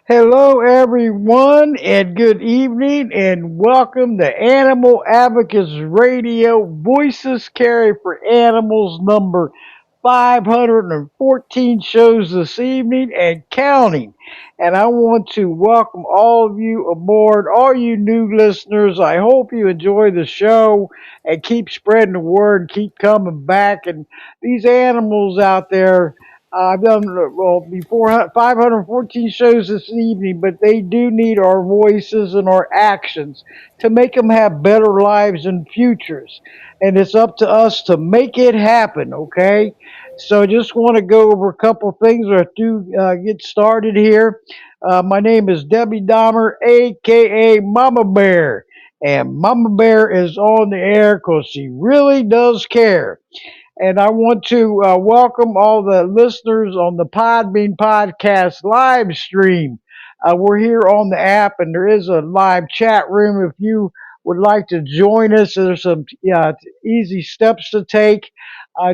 Hello, everyone, and good evening, and welcome to Animal Advocates Radio Voices Carry for Animals number 514 shows this evening and counting. And I want to welcome all of you aboard, all you new listeners. I hope you enjoy the show and keep spreading the word, keep coming back. And these animals out there, I've done well before 514 shows this evening, but they do need our voices and our actions to make them have better lives and futures. And it's up to us to make it happen, okay? So I just want to go over a couple of things or to get started here. My name is Debbie Dahmer, aka Mama Bear. And Mama Bear is on the air because she really does care. And I want to welcome all the listeners on the Podbean podcast live stream. We're here on the app, and there is a live chat room. If you would like to join us, there's some easy steps to take.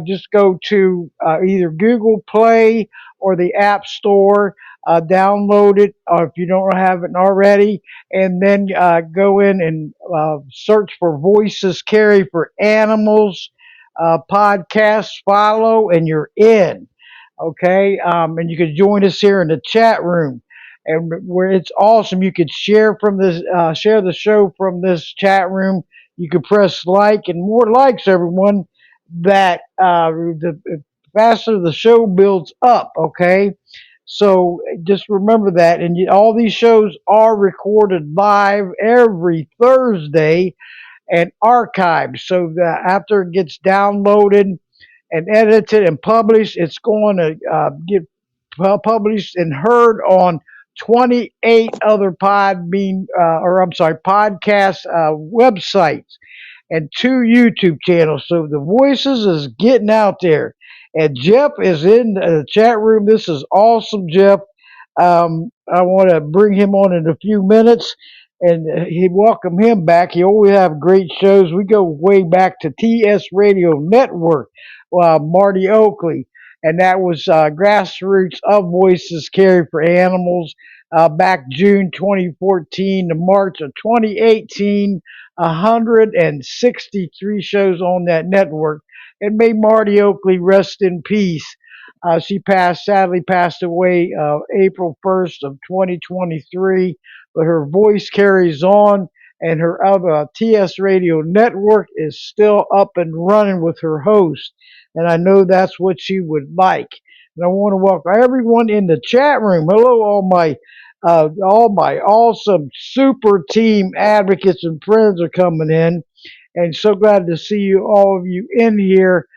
Just go to either Google Play or the App Store. Download it if you don't have it already, and then go in and search for Voices Carry for Animals podcast, follow, and you're in. Okay, and you can join us here in the chat room, and where it's awesome. You could share the show from this chat room. You could press like, and more likes, everyone. That the faster the show builds up. Okay, so just remember that, and all these shows are recorded live every Thursday and archived. So that after it gets downloaded and edited and published, it's going to get published and heard on 28 other podcast websites and two YouTube channels. So the voices is getting out there. And Jeff is in the chat room. This is awesome, Jeff. I want to bring him on in a few minutes and he welcome him back. He always have great shows. We go way back to TS Radio Network, Marty Oakley, and that was grassroots of Voices Carry for Animals back June 2014 to March of 2018. 163 shows on that network. And may Marty Oakley rest in peace. She sadly passed away April 1st of 2023, but her voice carries on and her other TS Radio network is still up and running with her host. And I know that's what she would like. And I want to welcome everyone in the chat room. Hello, all my awesome super team advocates and friends are coming in. And so glad to see you, all of you in here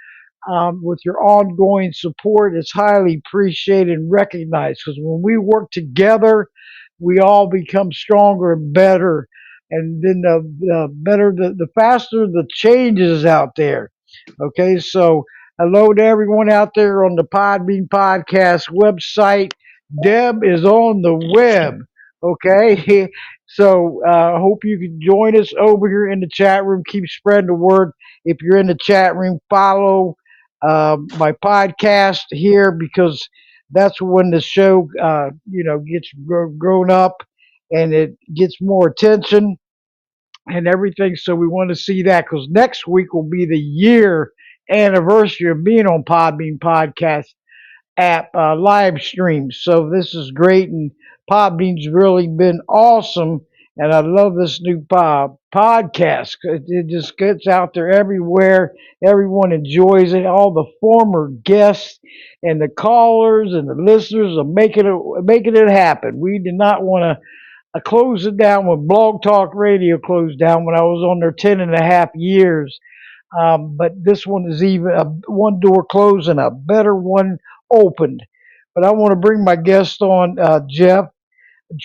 with your ongoing support. It's highly appreciated and recognized because when we work together, we all become stronger and better. And then the faster the changes out there. Okay, so hello to everyone out there on the Podbean podcast website. Deb is on the web. Okay, so I hope you can join us over here in the chat room. Keep spreading the word. If you're in the chat room, follow my podcast here because that's when the show, gets grown up and it gets more attention and everything. So we want to see that because next week will be the year anniversary of being on Podbean Podcast app live streams. So this is great, and Podbean's really been awesome. And I love this new podcast. It just gets out there everywhere. Everyone enjoys it. All the former guests and the callers and the listeners are making it happen. We did not want to close it down when Blog Talk Radio closed down when I was on there 10.5 years. But this one is even one door closed and a better one opened. But I want to bring my guest on, Jeff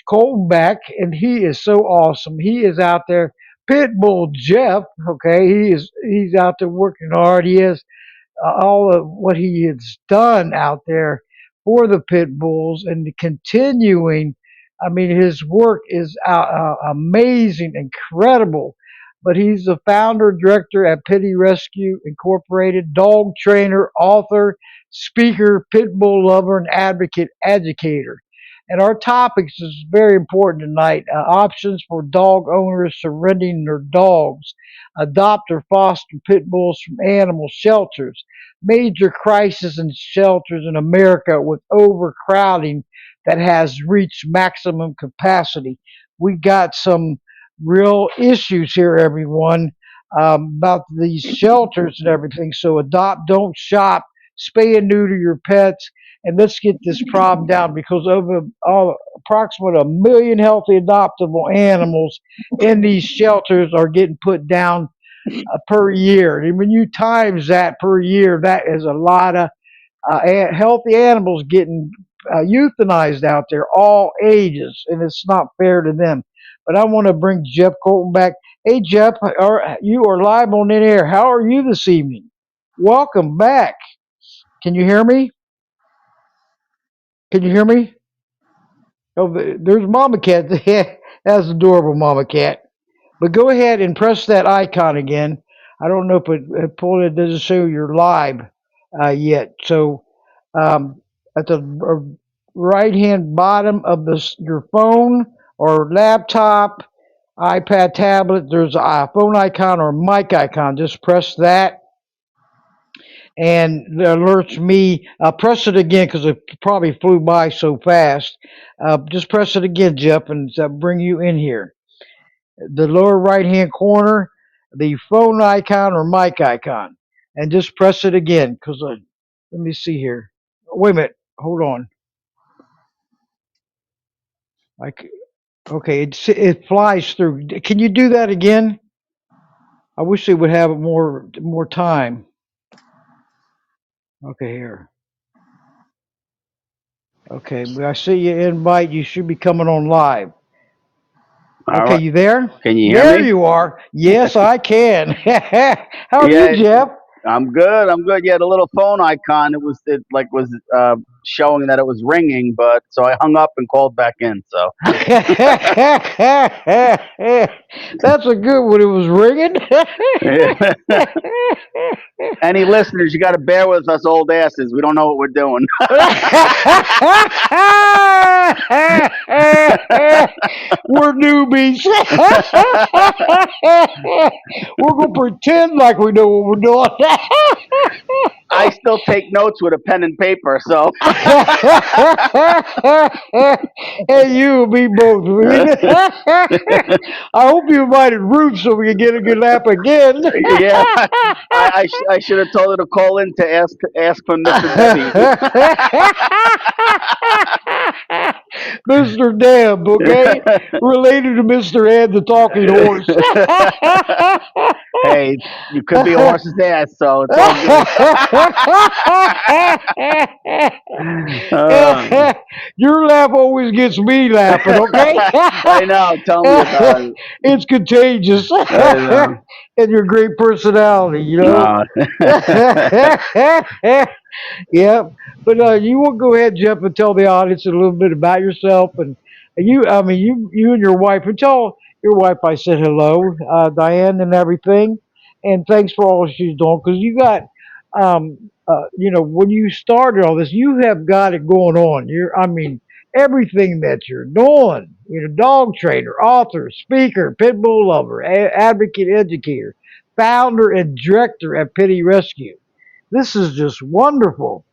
Coltenback, and he is so awesome. He is out there, Pitbull Jeff. Okay, he's out there working hard. He has all of what he has done out there for the Pitbulls and continuing. I mean, his work is amazing, incredible. But he's the founder, director at Pitty Rescue Incorporated, dog trainer, author, speaker, Pitbull lover, and advocate educator. And our topics is very important tonight. Options for dog owners surrendering their dogs, adopt or foster pit bulls from animal shelters, major crisis in shelters in America with overcrowding that has reached maximum capacity. We got some real issues here, everyone, about these shelters and everything. So adopt, don't shop, spay and neuter your pets, and let's get this problem down because over approximately 1 million healthy adoptable animals in these shelters are getting put down per year. And when you times that per year, that is a lot of healthy animals getting euthanized out there, all ages, and it's not fair to them. But I want to bring Jeff Colton back. Hey, Jeff, you are live on in air. How are you this evening? Welcome back. Can you hear me? Can you hear me? Oh, there's Mama Cat. That's adorable, Mama Cat. But go ahead and press that icon again. I don't know if it doesn't show you're live yet. So at the right hand bottom of your phone or laptop, iPad, tablet, there's a phone icon or mic icon. Just press that and it alerts me. Press it again because it probably flew by so fast. Just press it again, Jeff, and bring you in here. The lower right hand corner, the phone icon or mic icon, and just press it again. Because let me see here. Wait a minute. Hold on. Like, okay, it flies through. Can you do that again? I wish they would have more time. Okay, here. Okay, I see your invite. You should be coming on live. All Okay, right. you there? Can you hear There me? you are. Yes, I can. How are you, Yeah, Jeff? I'm good. I'm good. Yeah, the little phone icon. It was showing that it was ringing, but so I hung up and called back in. So That's a good one. It was ringing. any listeners, you got to bear with us old asses. We don't know what we're doing. We're newbies. We're gonna pretend like we know what we're doing. I still take notes with a pen and paper. So Hey, you and me both. I hope you invited Ruth so we can get a good laugh again. yeah, I should have told her to call in to ask for Mr. Debbie. Mr. Deb, okay? Related to Mr. Ed, the talking horse. Hey, you could be a horse's ass, so it's all good. Your laugh always gets me laughing, okay? I know. Tell me about it. It's contagious. I know. And your great personality, you know? No. Yep. But you will go ahead, Jeff, and tell the audience a little bit about yourself and you. I mean, you and your wife, and tell your wife I said hello, Diane, and everything, and thanks for all she's doing because you got, when you started all this, you have got it going on. I mean, everything that you're doing. Dog trainer, author, speaker, pitbull lover, advocate educator, founder and director at Pitty Rescue. This is just wonderful.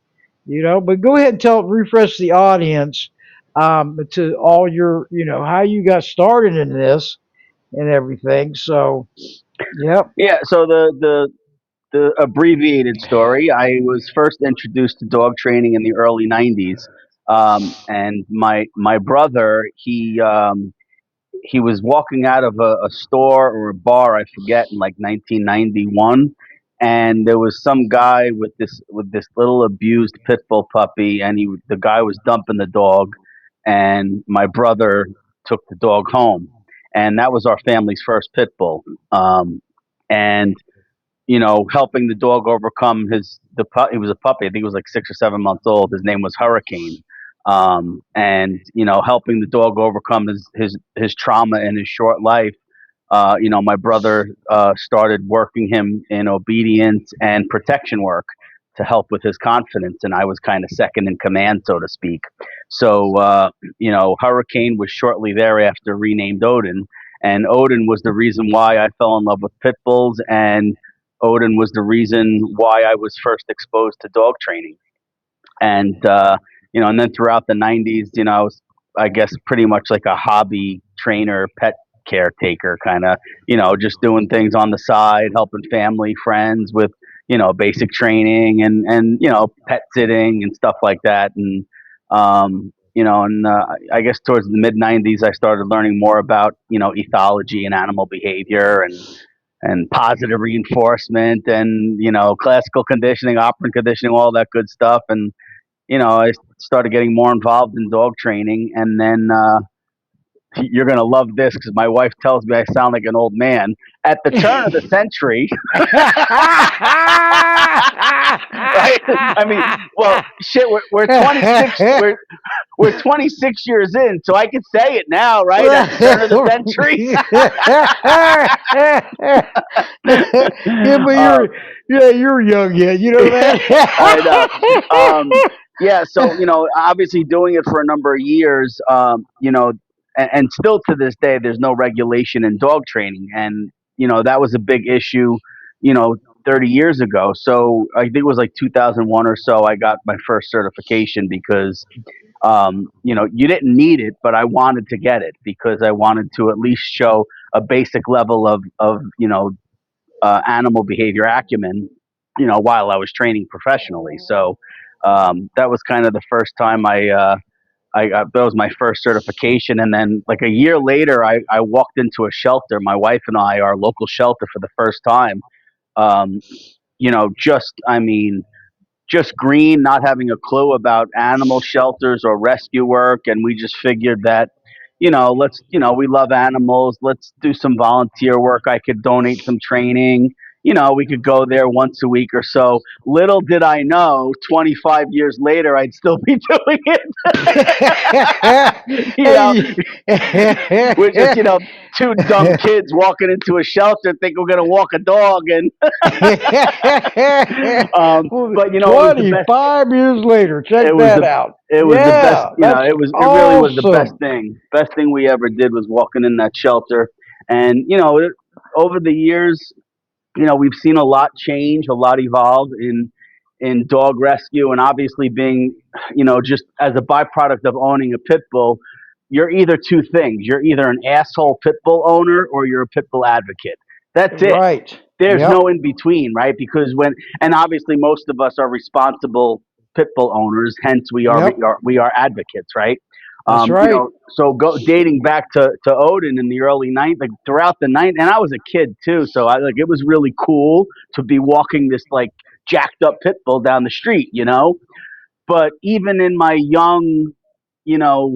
But go ahead and refresh the audience to all how you got started in this and everything. So, yep. Yeah. So the abbreviated story. I was first introduced to dog training in the early '90s, and my brother he was walking out of a store or a bar, I forget, in like 1991, and there was some guy with this little abused pit bull puppy, and the guy was dumping the dog, and my brother took the dog home, and that was our family's first pit bull, and helping the dog overcome he was a puppy. I think he was like 6 or 7 months old. His name was Hurricane. And helping the dog overcome his trauma in his short life. My brother started working him in obedience and protection work to help with his confidence, and I was kind of second in command, so to speak. So Hurricane was shortly thereafter renamed Odin, and Odin was the reason why I fell in love with pit bulls, and Odin was the reason why I was first exposed to dog training. And and then throughout the '90s, I was, I guess, pretty much like a hobby trainer, pet caretaker, kind of, just doing things on the side, helping family, friends with, basic training and pet sitting and stuff like that. And I guess towards the mid '90s, I started learning more about ethology and animal behavior and positive reinforcement and classical conditioning, operant conditioning, all that good stuff. And I started getting more involved in dog training. And then you're going to love this because my wife tells me I sound like an old man. At the turn of the century, right? I mean, well, shit, we're 26. We're 26 years in, so I can say it now, right? At the turn of the century. Yeah, but you're young yet. You know I know. that. Yeah, so obviously doing it for a number of years, and still to this day, there's no regulation in dog training, and that was a big issue, you know, 30 years ago. So I think it was like 2001 or so. I got my first certification because you didn't need it, but I wanted to get it because I wanted to at least show a basic level of animal behavior acumen, while I was training professionally. So that was kind of the first time I got, that was my first certification. And then like a year later, I walked into a shelter, my wife and I, our local shelter for the first time. Um, I mean, just green, not having a clue about animal shelters or rescue work. And we just figured that, we love animals. Let's do some volunteer work. I could donate some training. We could go there once a week or so. Little did I know, 25 years later, I'd still be doing it. We're just, Hey. two dumb kids walking into a shelter think we're going to walk a dog. And, Well, but, it was the best. 25 years later, check It was that the out. it was the best, Yeah, that's it really was the best awesome. thing. Best thing we ever did was walking in that shelter. And over the years, we've seen a lot change, a lot evolve in dog rescue, and obviously being, just as a byproduct of owning a pit bull, you're either two things. You're either an asshole pit bull owner or you're a pit bull advocate. That's it. Right. There's Yep. no in between, right? Because and obviously most of us are responsible pit bull owners, hence Yep. we are advocates, right? That's right. So go dating back to Odin in the early '90s, like throughout the '90s, and I was a kid too, so I like it was really cool to be walking this like jacked up pit bull down the street, But even in my young, you know,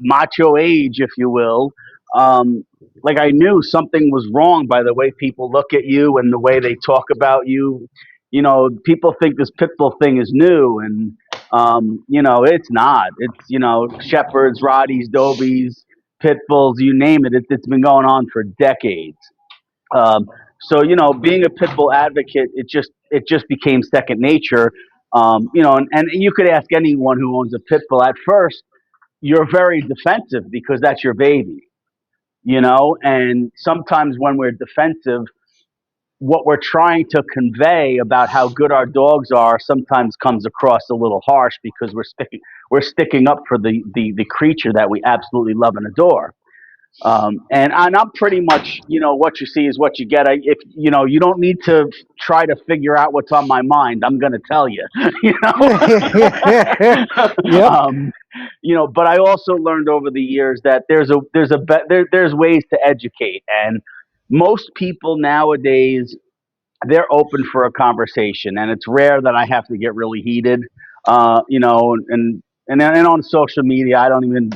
macho age, if you will, um, like I knew something was wrong by the way people look at you and the way they talk about you. People think this pit bull thing is new, and it's not. It's shepherds, rotties, dobies, pit bulls, you name it. It's been going on for decades. Um, so being a pit bull advocate, it just became second nature. And you could ask anyone who owns a pit bull. At first, you're very defensive because that's your baby, and sometimes when we're defensive, what we're trying to convey about how good our dogs are sometimes comes across a little harsh because we're sticking up for the creature that we absolutely love and adore. And I'm pretty much, what you see is what you get. If you don't need to try to figure out what's on my mind. I'm going to tell you, you know. Yep. But I also learned over the years that there's ways to educate, and most people nowadays, they're open for a conversation, and it's rare that I have to get really heated. And on social media, I don't even,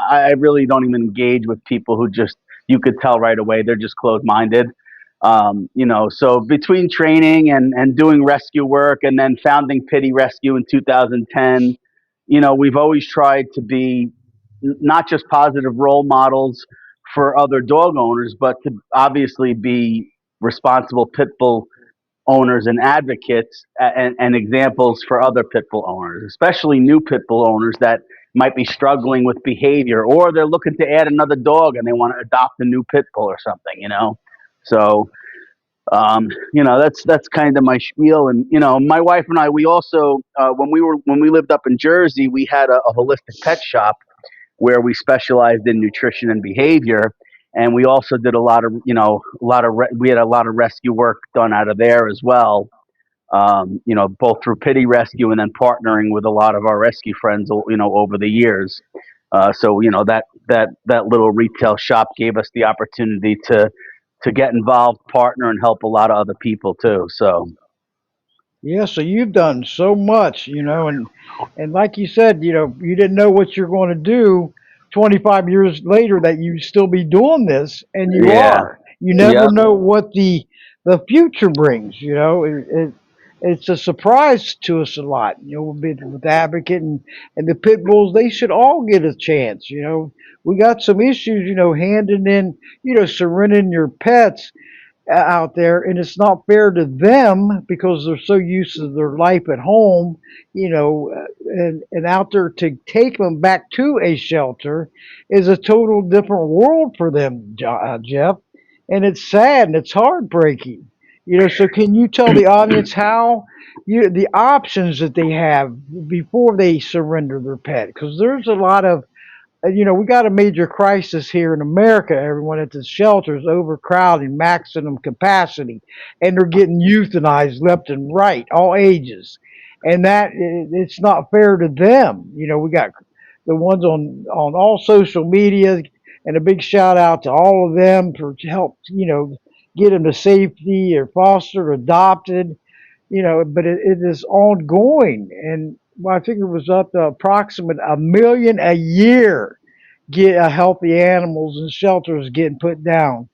I really don't even engage with people who just, you could tell right away they're just closed minded. So between training and doing rescue work and then founding Pitty Rescue in 2010, we've always tried to be not just positive role models for other dog owners, but to obviously be responsible pit bull owners and advocates and examples for other pit bull owners, especially new pit bull owners that might be struggling with behavior, or they're looking to add another dog and they want to adopt a new pit bull or something. So that's kind of my spiel. And my wife and I, we also when we lived up in Jersey, we had a holistic pet shop where we specialized in nutrition and behavior. And we also did we had a lot of rescue work done out of there as well. Both through Pitty Rescue and then partnering with a lot of our rescue friends, over the years. So that little retail shop gave us the opportunity to get involved, partner, and help a lot of other people too. So Yeah, so you've done so much, and like you said, you didn't know what you're going to do 25 years later that you still be doing this, and you yeah, are. You never yep, know what the future brings. It's a surprise to us a lot. With Advocate and the pit bulls, they should all get a chance. We got some issues. Handing in, surrendering your pets out there, and it's not fair to them because they're so used to their life at home, and out there to take them back to a shelter is a total different world for them, Jeff. And it's sad and it's heartbreaking. So can you tell the audience how the options that they have before they surrender their pet? Because there's a lot of we got a major crisis here in America. Everyone at the shelters overcrowding, maximum capacity, and they're getting euthanized left and right, all ages, and it's not fair to them. We got the ones on all social media, and a big shout out to all of them for help. Get them to safety or fostered, or adopted. But it is ongoing, and well, I think it was up to approximate 1 million a year get healthy animals in shelters getting put down,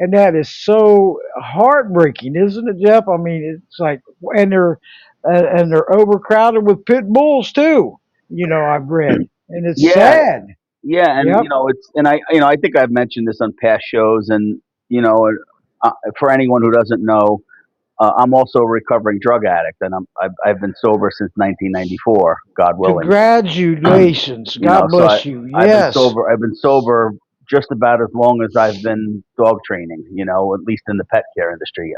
and that is so heartbreaking, isn't it, Jeff? I mean, it's like, and they're overcrowded with pit bulls too. I've read, and it's yeah, sad. yeah, and Yep. I think I've mentioned this on past shows, and for anyone who doesn't know, I'm also a recovering drug addict, and I've been sober since 1994, God willing. Congratulations. God So bless you. I've been Yes. sober. I've been sober just about as long as I've been dog training. At least in the pet care industry.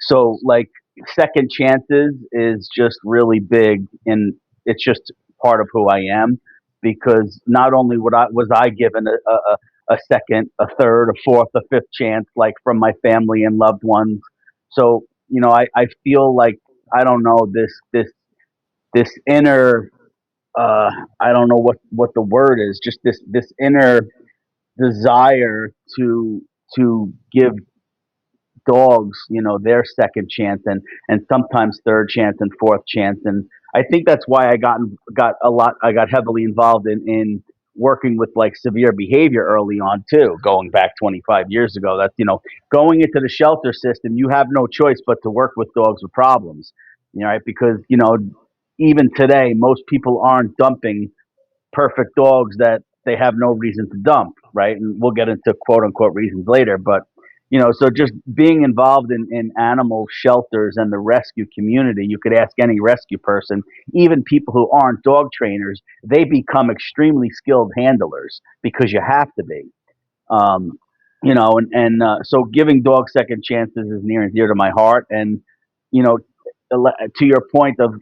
So like second chances is just really big, and it's just part of who I am. Because not only was I given a second, a third, a fourth, a fifth chance, like from my family and loved ones. So I feel like I don't know this inner I don't know what the word is, just this inner desire to give dogs, their second chance and sometimes third chance and fourth chance. And I think that's why I got heavily involved in working with like severe behavior early on too, going back 25 years ago. That's going into the shelter system, you have no choice but to work with dogs with problems. Right? Because even today most people aren't dumping perfect dogs that they have no reason to dump, right? And we'll get into quote unquote reasons later. But, so just being involved in animal shelters and the rescue community, you could ask any rescue person, even people who aren't dog trainers, they become extremely skilled handlers because you have to be. Um, so giving dogs second chances is near and dear to my heart. And, you know, to your point of,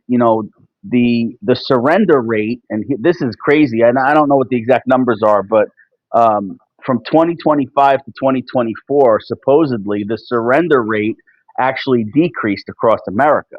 the surrender rate, and this is crazy. And I don't know what the exact numbers are, but from 2025 to 2024, supposedly the surrender rate actually decreased across America.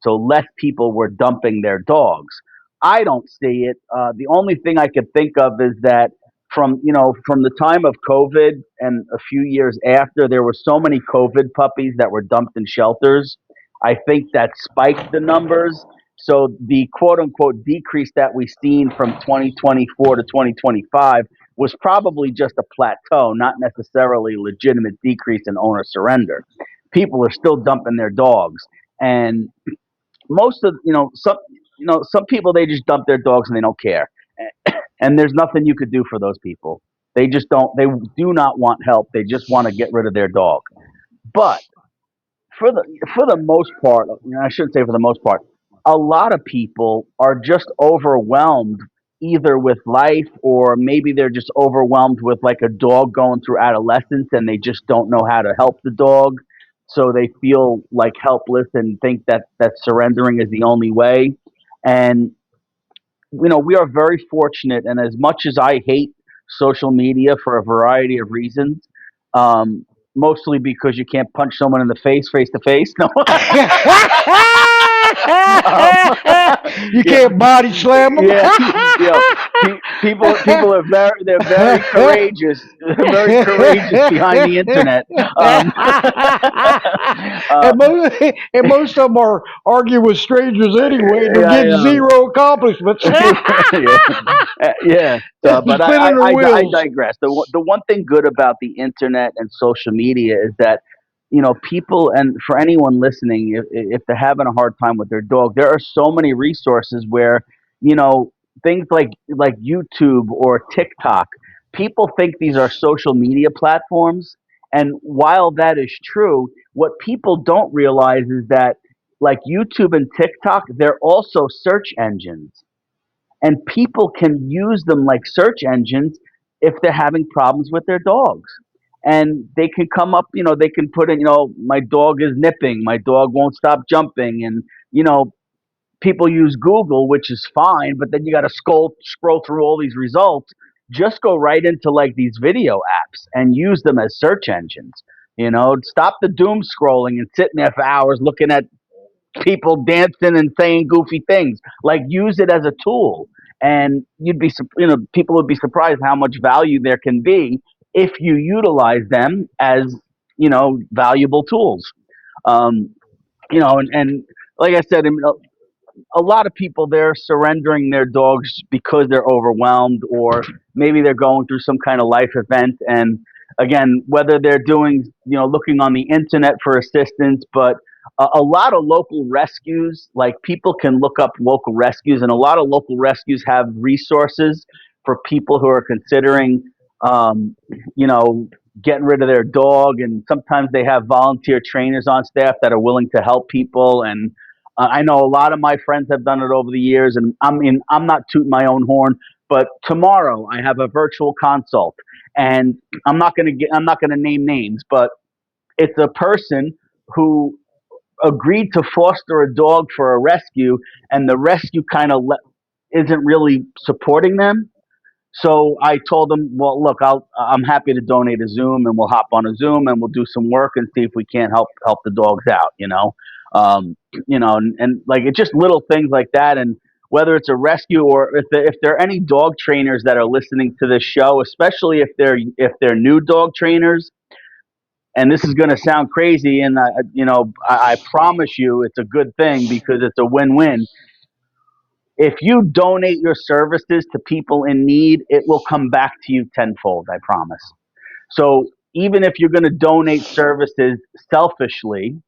So less people were dumping their dogs. I don't see it. The only thing I could think of is that from the time of COVID and a few years after, there were so many COVID puppies that were dumped in shelters. I think that spiked the numbers. So the quote unquote decrease that we've seen from 2024 to 2025 was probably just a plateau, not necessarily a legitimate decrease in owner surrender. People are still dumping their dogs, and most of some people, they just dump their dogs and they don't care, and there's nothing you could do for those people. They just don't. They do not want help. They just want to get rid of their dog. But for the most part, I shouldn't say for the most part, a lot of people are just overwhelmed either with life, or maybe they're just overwhelmed with like a dog going through adolescence and they just don't know how to help the dog. So they feel like helpless and think that surrendering is the only way. And we are very fortunate. And as much as I hate social media for a variety of reasons, um, mostly because you can't punch someone in the face to face. No, um, You yeah, can't body slam them. yeah, people are very courageous, very courageous behind the internet. Um, uh, and most of them are arguing with strangers anyway, and they're yeah, getting zero accomplishments. yeah, yeah. So, It's but just spinning their I wheels. digress. The one thing good about the internet and social media is that people, and for anyone listening, if they're having a hard time with their dog, there are so many resources where you know things like YouTube or TikTok. People think these are social media platforms, and while that is true, what people don't realize is that like YouTube and TikTok, they're also search engines, and people can use them like search engines if they're having problems with their dogs. And they can come up, they can put in, my dog is nipping, my dog won't stop jumping, and you know people use Google, which is fine, but then you got to scroll through all these results. Just go right into like these video apps and use them as search engines. Stop the doom scrolling and sitting there for hours looking at people dancing and saying goofy things. Like, use it as a tool, and people would be surprised how much value there can be if you utilize them as valuable tools. Um, and like I said, a lot of people, they're surrendering their dogs because they're overwhelmed, or maybe they're going through some kind of life event. And again, whether they're doing looking on the internet for assistance, but a lot of local rescues, like people can look up local rescues, and a lot of local rescues have resources for people who are considering um, you know getting rid of their dog. And sometimes they have volunteer trainers on staff that are willing to help people. And I know a lot of my friends have done it over the years, and I'm not tooting my own horn, but tomorrow I have a virtual consult, and I'm not gonna name names, but it's a person who agreed to foster a dog for a rescue, and the rescue kind of isn't really supporting them. So I told them, well, look, I'm happy to donate a Zoom, and we'll hop on a Zoom and we'll do some work and see if we can't help the dogs out. And like it's just little things like that. And whether it's a rescue, or if there are any dog trainers that are listening to this show, especially if they're new dog trainers, and this is going to sound crazy, and I promise you it's a good thing because it's a win-win. If you donate your services to people in need, it will come back to you tenfold, I promise. So even if you're going to donate services selfishly,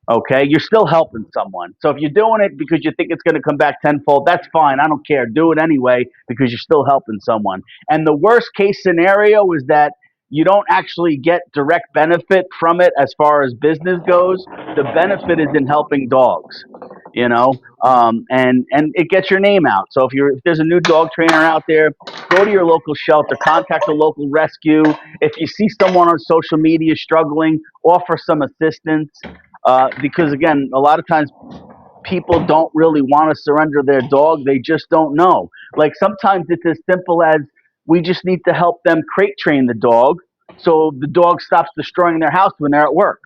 okay, you're still helping someone. So if you're doing it because you think it's going to come back tenfold, that's fine. I don't care. Do it anyway because you're still helping someone. And the worst case scenario is that you don't actually get direct benefit from it as far as business goes. The benefit is in helping dogs, and it gets your name out. So if there's a new dog trainer out there, go to your local shelter, contact a local rescue. If you see someone on social media struggling, offer some assistance. Because again, a lot of times people don't really want to surrender their dog. They just don't know. Like sometimes it's as simple as we just need to help them crate train the dog so the dog stops destroying their house when they're at work.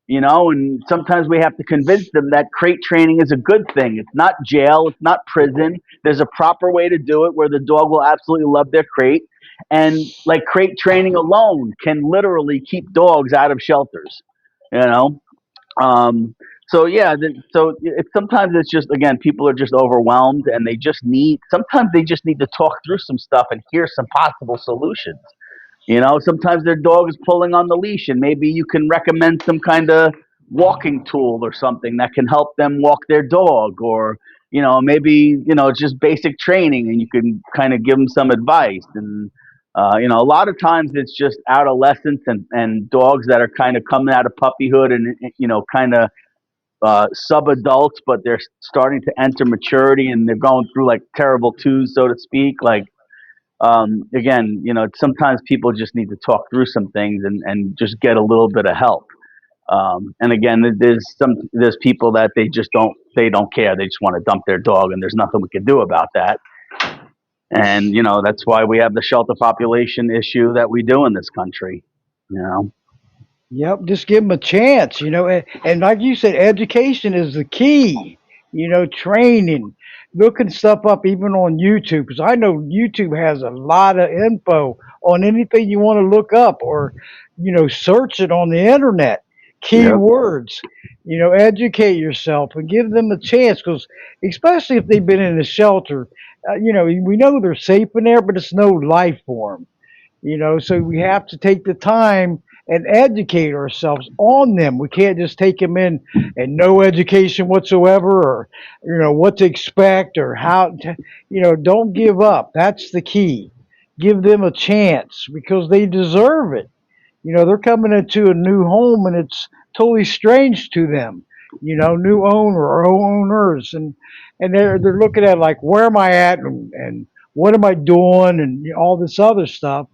And sometimes we have to convince them that crate training is a good thing. It's not jail, it's not prison. There's a proper way to do it where the dog will absolutely love their crate. And like crate training alone can literally keep dogs out of shelters. You know, um, so yeah, sometimes it's just again people are just overwhelmed, and sometimes they just need to talk through some stuff and hear some possible solutions. Sometimes their dog is pulling on the leash, and maybe you can recommend some kind of walking tool or something that can help them walk their dog, or maybe it's just basic training, and you can kind of give them some advice. And A lot of times it's just adolescents and dogs that are kind of coming out of puppyhood and, kind of sub-adults, but they're starting to enter maturity and they're going through like terrible twos, so to speak. Like, again, sometimes people just need to talk through some things and just get a little bit of help. And again, there's people that they don't care. They just want to dump their dog, and there's nothing we can do about that. And that's why we have the shelter population issue that we do in this country. You know. Yep, just give them a chance, and like you said, education is the key, training, looking stuff up even on YouTube, because I know YouTube has a lot of info on anything you want to look up or, search it on the internet, Yep. keywords, educate yourself and give them a chance, because especially if they've been in a shelter, we know they're safe in there, but it's no life for them. So we have to take the time and educate ourselves on them. We can't just take them in and no education whatsoever, or what to expect or how to, don't give up. That's the key. Give them a chance because they deserve it. They're coming into a new home and it's totally strange to them. New owner or owners, and they're looking at like, where am I at, and what am I doing, and all this other stuff,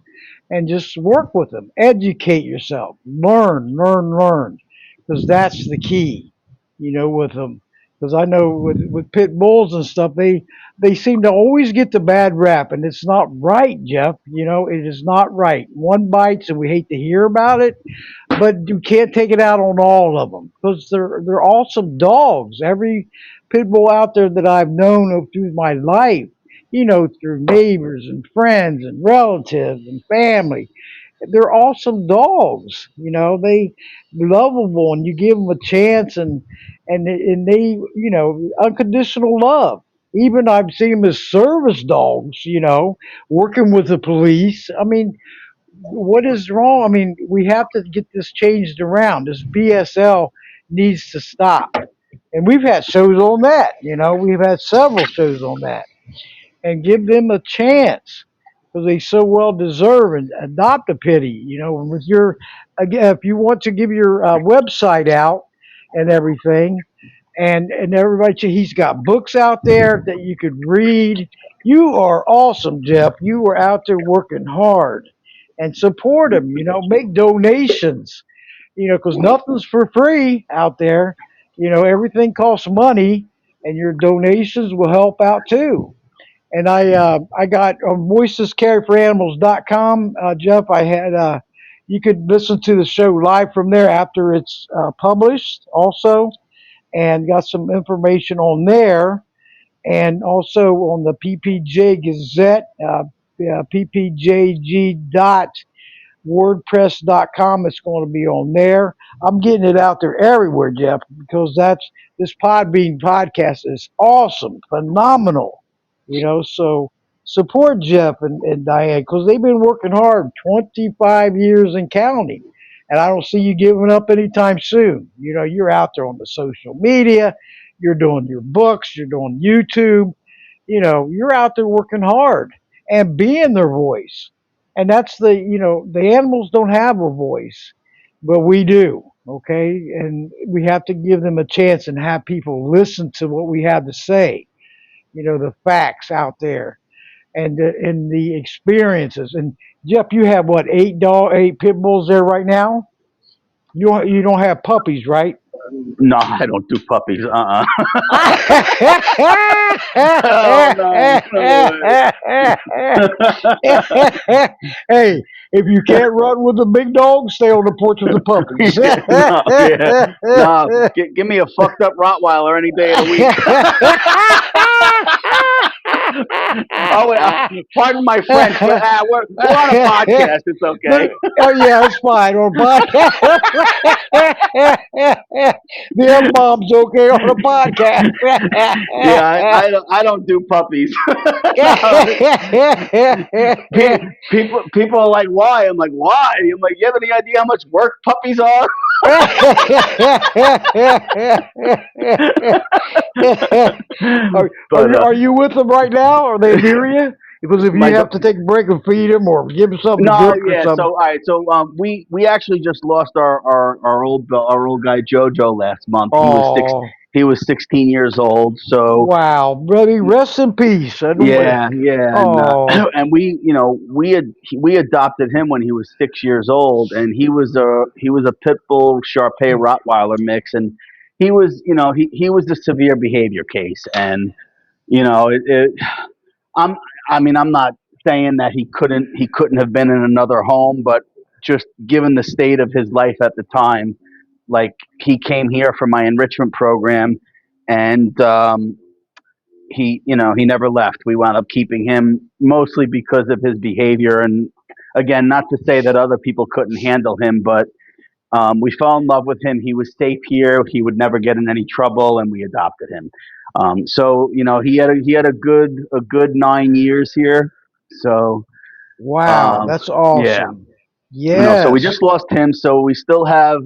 and just work with them. Educate yourself. Learn, learn, learn, because that's the key. With them. Because I know with pit bulls and stuff, they seem to always get the bad rap, and it's not right, Jeff. It is not right. One bites, and we hate to hear about it, but you can't take it out on all of them because they're awesome dogs. Every pit bull out there that I've known through my life, through neighbors and friends and relatives and family, they're awesome dogs. They lovable, and you give them a chance, and they, unconditional love. Even I've seen them as service dogs. Working with the police. I mean, what is wrong? I mean, we have to get this changed around. This BSL needs to stop. And we've had shows on that. We've had several shows on that. And give them a chance because they so well deserve and adopt a pity. With your, again, if you want to give your website out and everything, and everybody, he's got books out there that you could read. You are awesome, Jeff. You are out there working hard, and support him. Make donations. Because nothing's for free out there. Everything costs money, and your donations will help out too. And I got on voicescareforanimals.com, Jeff. I had you could listen to the show live from there after it's published also, and got some information on there, and also on the PPJ Gazette, ppjg.wordpress.com. It's going to be on there. I'm getting it out there everywhere, Jeff, because this Podbean podcast is awesome, phenomenal. So support Jeff and Diane because they've been working hard 25 years and counting. And I don't see you giving up anytime soon. You're out there on the social media, you're doing your books, you're doing YouTube, you're out there working hard and being their voice. And that's the animals don't have a voice, but we do. Okay. And we have to give them a chance and have people listen to what we have to say, the facts out there and the experiences. And Jeff, you have what, eight pit bulls there right now? You don't have puppies, right? No, I don't do puppies. Oh no, Hey, if you can't run with the big dogs, stay on the porch with the puppies. no, yeah, no. Give me a fucked up Rottweiler any day of the week. Oh, pardon my French, but we're on a podcast. It's okay. Oh yeah, it's fine on a podcast. The F bomb's okay on a podcast. Yeah, I don't do puppies. People are like, why? I'm like, why? I'm like, you have any idea how much work puppies are? Are you with them right now? Are they near you? Because if my you have to take a break and feed him or give him something to No, drink or yeah. something. So, all right. So, we actually just lost our old guy Jojo last month. Oh, He was 16 years old. So, wow, brother, rest in peace. yeah, yeah, and Oh, and we adopted him when he was 6 years old, and he was a Pitbull Sharpei Rottweiler mix, and he was the severe behavior case, and you know it I'm I mean I'm not saying that he couldn't have been in another home, but just given the state of his life at the time, like he came here for my enrichment program, and he never left. We wound up keeping him mostly because of his behavior, and again, not to say that other people couldn't handle him, but we fell in love with him. He was safe here. He would never get in any trouble, and we adopted him. So he had a good 9 years here. So wow, um, that's yeah, awesome. so we Yes. just lost him. So we still have,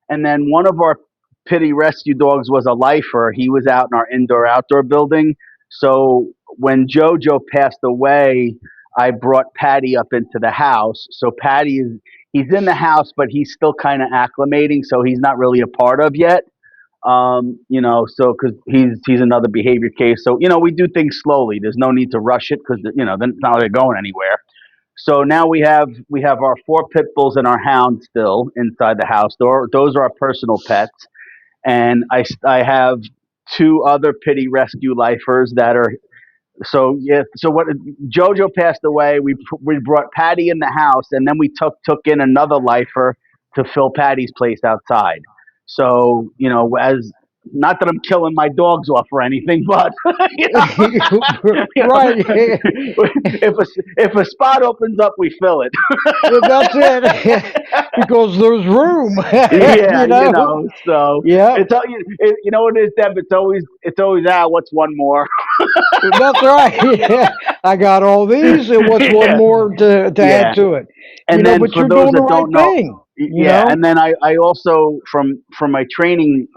and then one of our Pitty Rescue dogs was a lifer. He was out in our indoor outdoor building. So when JoJo passed away, I brought Patty up into the house. So Patty is he's in the house, but he's still kind of acclimating, so he's not really a part of yet. So because he's another behavior case. So we do things slowly. There's no need to rush it because then it's not really going anywhere. So now we have our four pit bulls and our hound still inside the house. Those are our personal pets, and I have two other Pitty Rescue lifers that are so yeah. So what JoJo passed away, we brought Patty in the house, and then we took in another lifer to fill Patty's place outside. So as not that I'm killing my dogs off or anything, but you know, you know, Right. if a spot opens up, we fill it. That's it. Because there's room. Yeah, you know? so Yep. you know what it is, Deb. It's always what's one more? That's right. I got all these, and what's one Yeah, more to add yeah. to it? And then But for you're those doing the that right don't know, thing. You yeah. know? And then I also from my training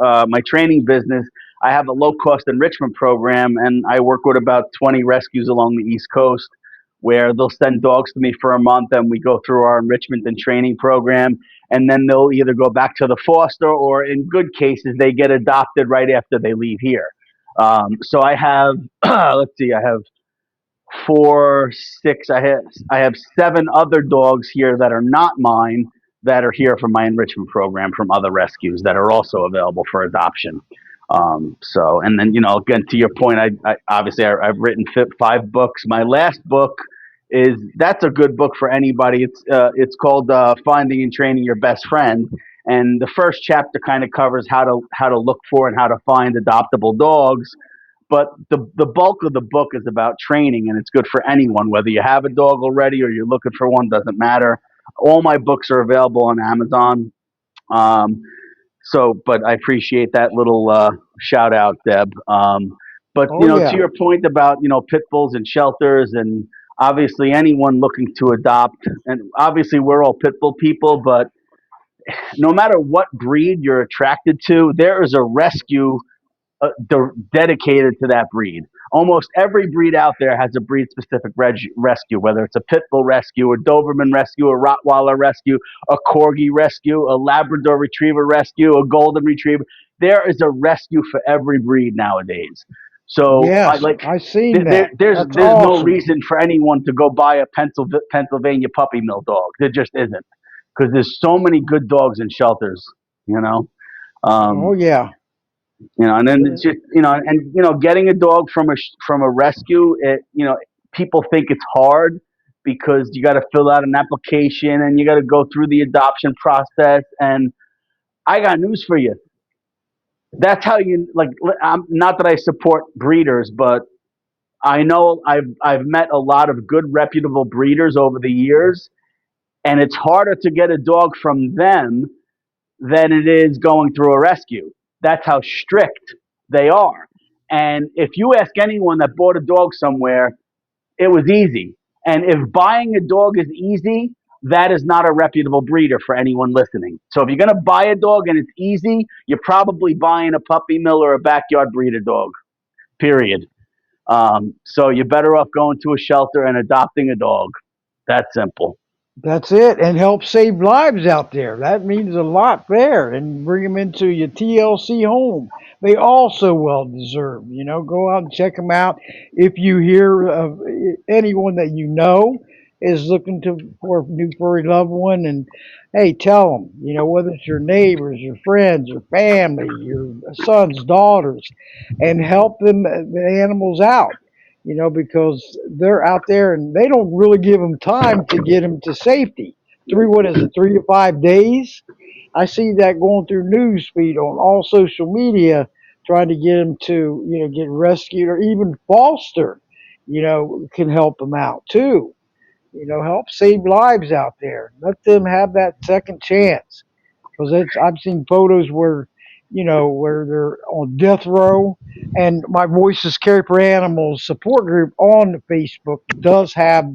business, I have a low cost enrichment program, and I work with about 20 rescues along the East Coast, where they'll send dogs to me for a month, and we go through our enrichment and training program, and then they'll either go back to the foster, or in good cases, they get adopted right after they leave here. So I have let's see, I have four, six. I have seven other dogs here that are not mine that are here from my enrichment program from other rescues that are also available for adoption. And then again to your point, I've written 5 books. My last book that's a good book for anybody. It's called Finding and Training Your Best Friend, and the first chapter kind of covers how to look for and how to find adoptable dogs, but the bulk of the book is about training, and it's good for anyone, whether you have a dog already or you're looking for one. Doesn't matter. All my books are available on Amazon. Um, but I appreciate that little shout out, Deb. But Oh, to yeah. your point about pit bulls and shelters, and obviously anyone looking to adopt, and obviously we're all pit bull people, but no matter what breed you're attracted to, there is a rescue dedicated to that breed. Almost every breed out there has a breed specific rescue, whether it's a pit bull rescue, a Doberman rescue, a Rottweiler rescue, a Corgi rescue, a Labrador retriever rescue, a Golden retriever. There is a rescue for every breed nowadays. So I Yes, like I seen that. That's there's no awesome. reason for anyone to go buy a Pennsylvania puppy mill dog. There just isn't, because there's so many good dogs in shelters. You know. Oh, Um, yeah. and then it's just getting a dog from a rescue. People think it's hard because you got to fill out an application and you got to go through the adoption process. And I got news for you. That's how you like. I'm not that I support breeders, but I know I've met a lot of good reputable breeders over the years, and it's harder to get a dog from them than it is going through a rescue. That's how strict they are. And if you ask anyone that bought a dog somewhere, it was easy. And if buying a dog is easy, that is not a reputable breeder for anyone listening. So if you're going to buy a dog and it's easy, you're probably buying a puppy mill or a backyard breeder dog, period. So you're better off going to a shelter and adopting a dog. That's simple. That's it, and help save lives out there. That means a lot there, and bring them into your TLC home. They also well deserve. Go out and check them out. If you hear of anyone that you know is looking for a new furry loved one, and hey, tell them. Whether it's your neighbors, your friends, your family, your sons, daughters, and help them the animals out because they're out there and they don't really give them time to get them to safety. What is it, 3 to 5 days? I see that going through news feed on all social media, trying to get them to, get rescued or even foster, can help them out too. Help save lives out there. Let them have that second chance because I've seen photos where they're on death row, and my Voices Care for Animals support group on Facebook does have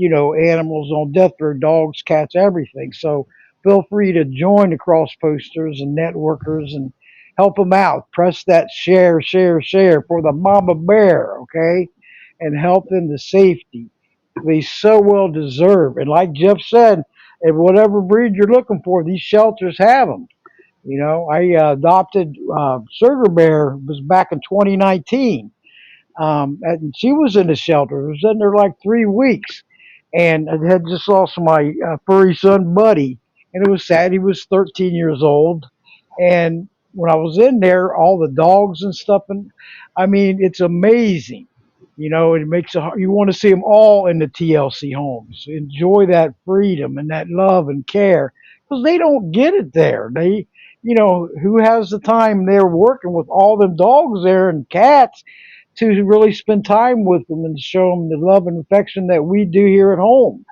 animals on death row, dogs, cats, everything. So feel free to join the cross posters and networkers and help them out. Press that share, share, share for the mama bear, okay, and help them to safety. They so well deserve. And like Jeff said, if whatever breed you're looking for, these shelters have them. I adopted Sugar Bear was back in 2019, and she was in the shelter. I was in there like 3 weeks, and I had just lost my furry son, Buddy, and it was sad. He was 13 years old, and when I was in there, all the dogs and stuff, and I mean, it's amazing. It makes you want to see them all in the TLC homes. Enjoy that freedom and that love and care because they don't get it there. Who has the time? They're working with all them dogs there and cats to really spend time with them and show them the love and affection that we do here at home.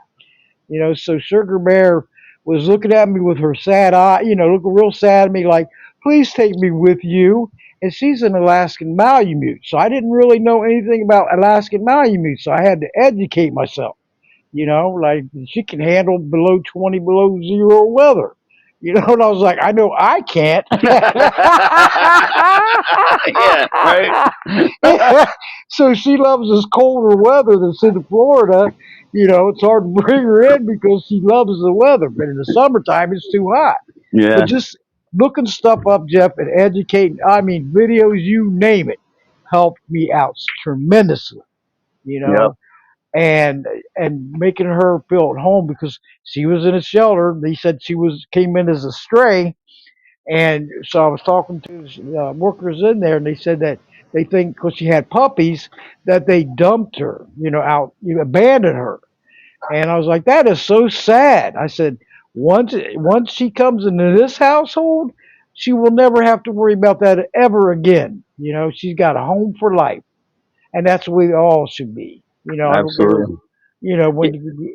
So Sugar Bear was looking at me with her sad eye, looking real sad at me, like, please take me with you. And she's an Alaskan Malamute. So I didn't really know anything about Alaskan Malamute. So I had to educate myself, like she can handle below 20 below zero weather. And I was like, I know I can't. Yeah, right. So she loves this colder weather that's in Florida. It's hard to bring her in because she loves the weather. But in the summertime, it's too hot. But Yeah. just looking stuff up, Jeff, and educating, I mean, videos, you name it, helped me out tremendously, you Yep. know, and making her feel at home because she was in a shelter. They said she came in as a stray, and so I was talking to workers in there, and they said that they think because she had puppies that they dumped her, out, abandoned her. And I was like, that is so sad. I said, once she comes into this household, she will never have to worry about that ever again. She's got a home for life, and that's what we all should be. I don't care. Absolutely. When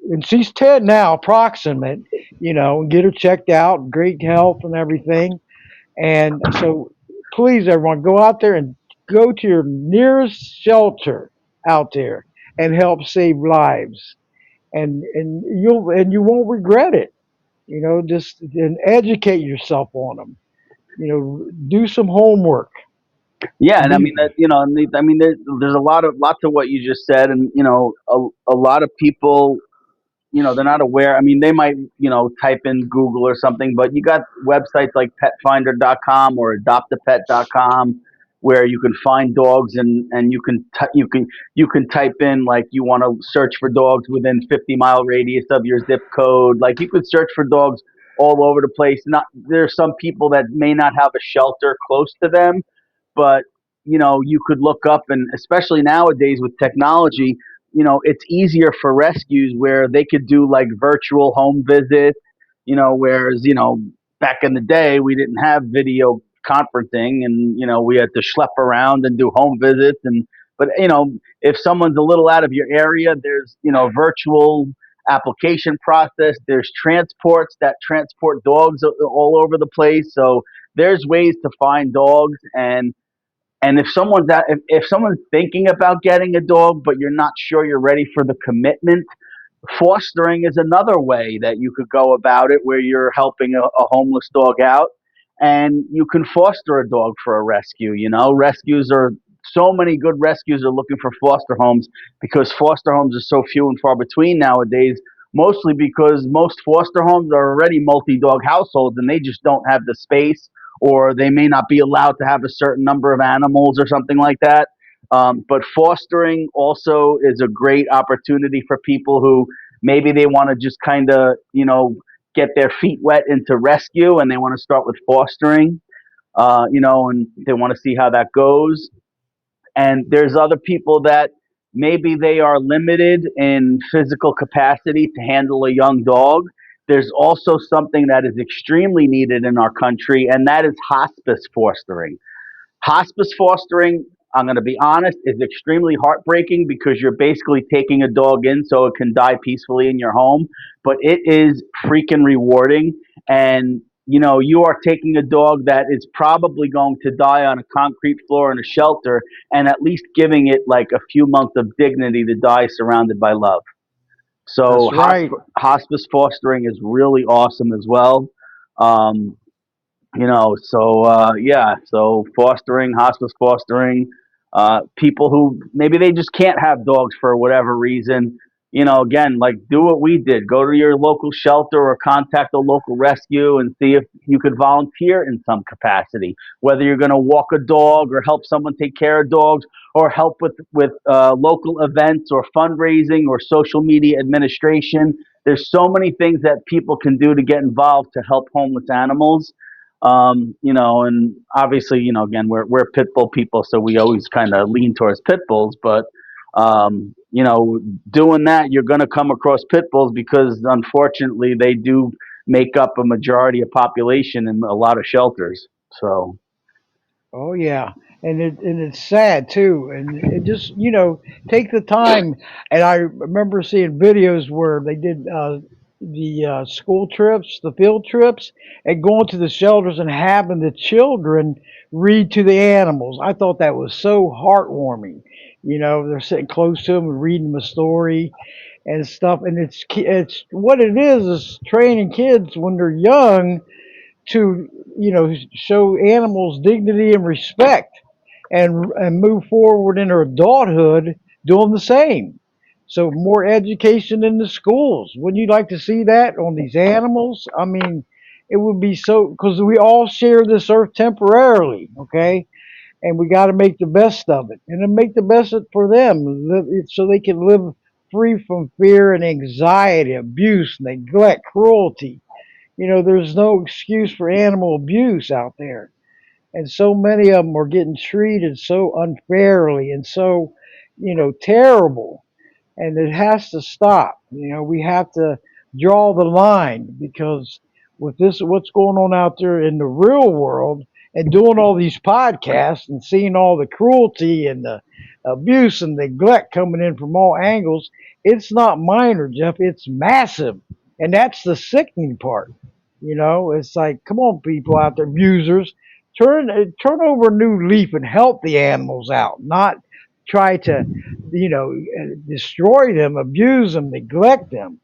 and she's 10 now, approximate. And get her checked out, great health and everything. And so, please, everyone, go out there and go to your nearest shelter out there and help save lives. And you won't regret it. Just and educate yourself on them. Do some homework. Yeah, and I mean Be, that I mean there's a lots of what you just said, and a lot of people they're not aware. I mean, they might type in Google or something, but you got websites like PetFinder.com or AdoptAPet.com where you can find dogs, and you can type in, like, you want to search for dogs within 50-mile radius of your zip code. Like, you could search for dogs all over the place. Not There's some people that may not have a shelter close to them, but you could look up, and especially nowadays with technology, it's easier for rescues where they could do like virtual home visits, whereas back in the day we didn't have video conferencing, and we had to schlep around and do home visits. And but if someone's a little out of your area, there's virtual application process. There's transports that transport dogs all over the place, so there's ways to find dogs. And if someone's thinking about getting a dog, but you're not sure you're ready for the commitment, fostering is another way that you could go about it, where you're helping a homeless dog out, and you can foster a dog for a rescue. Rescues are so many good rescues are looking for foster homes because foster homes are so few and far between nowadays. Mostly because most foster homes are already multi-dog households and they just don't have the space, or they may not be allowed to have a certain number of animals or something like that. But fostering also is a great opportunity for people who maybe they want to just kind of, get their feet wet into rescue and they want to start with fostering, and they want to see how that goes. And there's other people that maybe they are limited in physical capacity to handle a young dog. There's also something that is extremely needed in our country, and that is hospice fostering. Hospice fostering, I'm going to be honest, is extremely heartbreaking because you're basically taking a dog in so it can die peacefully in your home. But it is freaking rewarding. And, you are taking a dog that is probably going to die on a concrete floor in a shelter and at least giving it like a few months of dignity to die surrounded by love. So, That's right. hospice fostering is really awesome as well. Um, yeah, so fostering, hospice fostering, people who maybe they just can't have dogs for whatever reason. Again, like do what we did: go to your local shelter or contact a local rescue and see if you could volunteer in some capacity. Whether you're going to walk a dog or help someone take care of dogs, or help with local events or fundraising or social media administration. There's so many things that people can do to get involved to help homeless animals. And obviously, again, we're pit bull people, so we always kind of lean towards pit bulls. But doing that, you're going to come across pit bulls because unfortunately they do make up a majority of population in a lot of shelters. So Oh yeah, and it's sad too. And it just take the time. And I remember seeing videos where they did the school trips, the field trips, and going to the shelters and having the children read to the animals. I thought that was so heartwarming. They're sitting close to them and reading them a story and stuff. And it's what it is training kids when they're young to show animals dignity and respect, and move forward in their adulthood doing the same. So more education in the schools. Wouldn't you like to see that on these animals? I mean, it would be so, because we all share this earth temporarily, okay? And we got to make the best of it, and then make the best of it for them, so they can live free from fear and anxiety, abuse, neglect, cruelty. There's no excuse for animal abuse out there. And so many of them are getting treated so unfairly and so, terrible. And it has to stop. We have to draw the line, because with this, what's going on out there in the real world, and doing all these podcasts and seeing all the cruelty and the abuse and neglect coming in from all angles, it's not minor, Jeff. It's massive. And that's the sickening part. It's like, come on, people out there, abusers, turn over a new leaf and help the animals out, not try to, destroy them, abuse them, neglect them.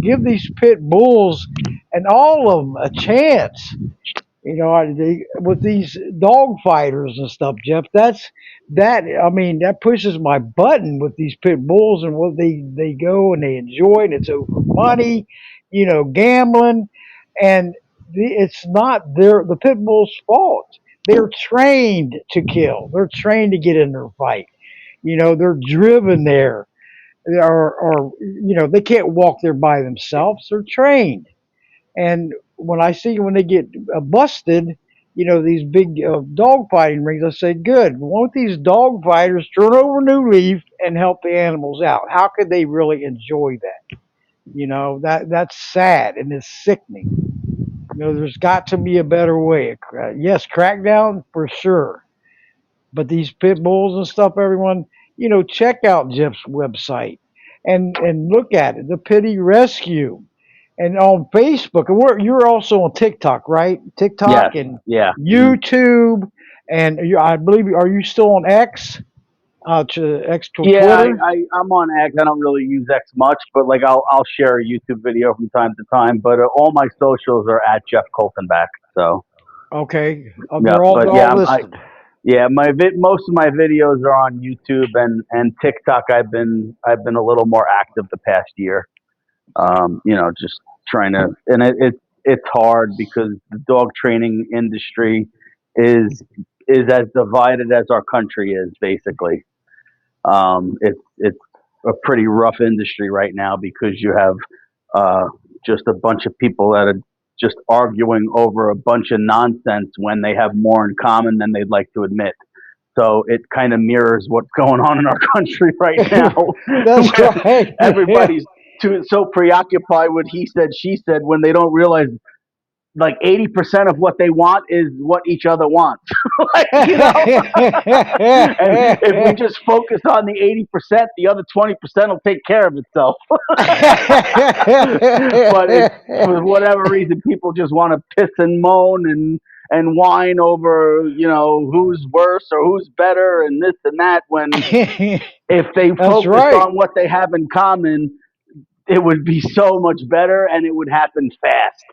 Give these pit bulls and all of them a chance. With these dog fighters and stuff, Jeff. That. I mean, that pushes my button with these pit bulls and what they go and they enjoy, and it's over money, gambling, and it's not the pit bulls' fault. They're trained to kill. They're trained to get in their fight. They're driven there, or they can't walk there by themselves. They're trained. And when they get busted, these big dog fighting rings, I say, good. Won't these dog fighters turn over a new leaf and help the animals out? How could they really enjoy that? That's sad and it's sickening. There's got to be a better way. Yes, crackdown for sure. But these pit bulls and stuff, everyone, check out Jeff's website and look at it. The Pitty Rescue, and on Facebook, and you're also on TikTok, right? yes, TikTok and yeah. YouTube, and I believe, are you still on X? X to Yeah, Twitter? I'm on X. I don't really use X much, but like I'll share a YouTube video from time to time. But all my socials are at Jeff Coltenback. So Okay, yeah, they're all but they're yeah, all listed. Yeah, most of my videos are on YouTube and TikTok. I've been a little more active the past year. Just trying to, and it's hard because the dog training industry is is as divided as our country is, basically. It's a pretty rough industry right now because you have uh, just a bunch of people that are just arguing over a bunch of nonsense when they have more in common than they'd like to admit. So it kind of mirrors what's going on in our country right now, That's where right. everybody's so preoccupied with he said, she said, when they don't realize like 80% of what they want is what each other wants. Like, and if we just focus on the 80%, the other 20% will take care of itself. But it's for whatever reason, people just want to piss and moan and whine over, who's worse or who's better and this and that. When if they That's focused right. on what they have in common, it would be so much better and it would happen fast.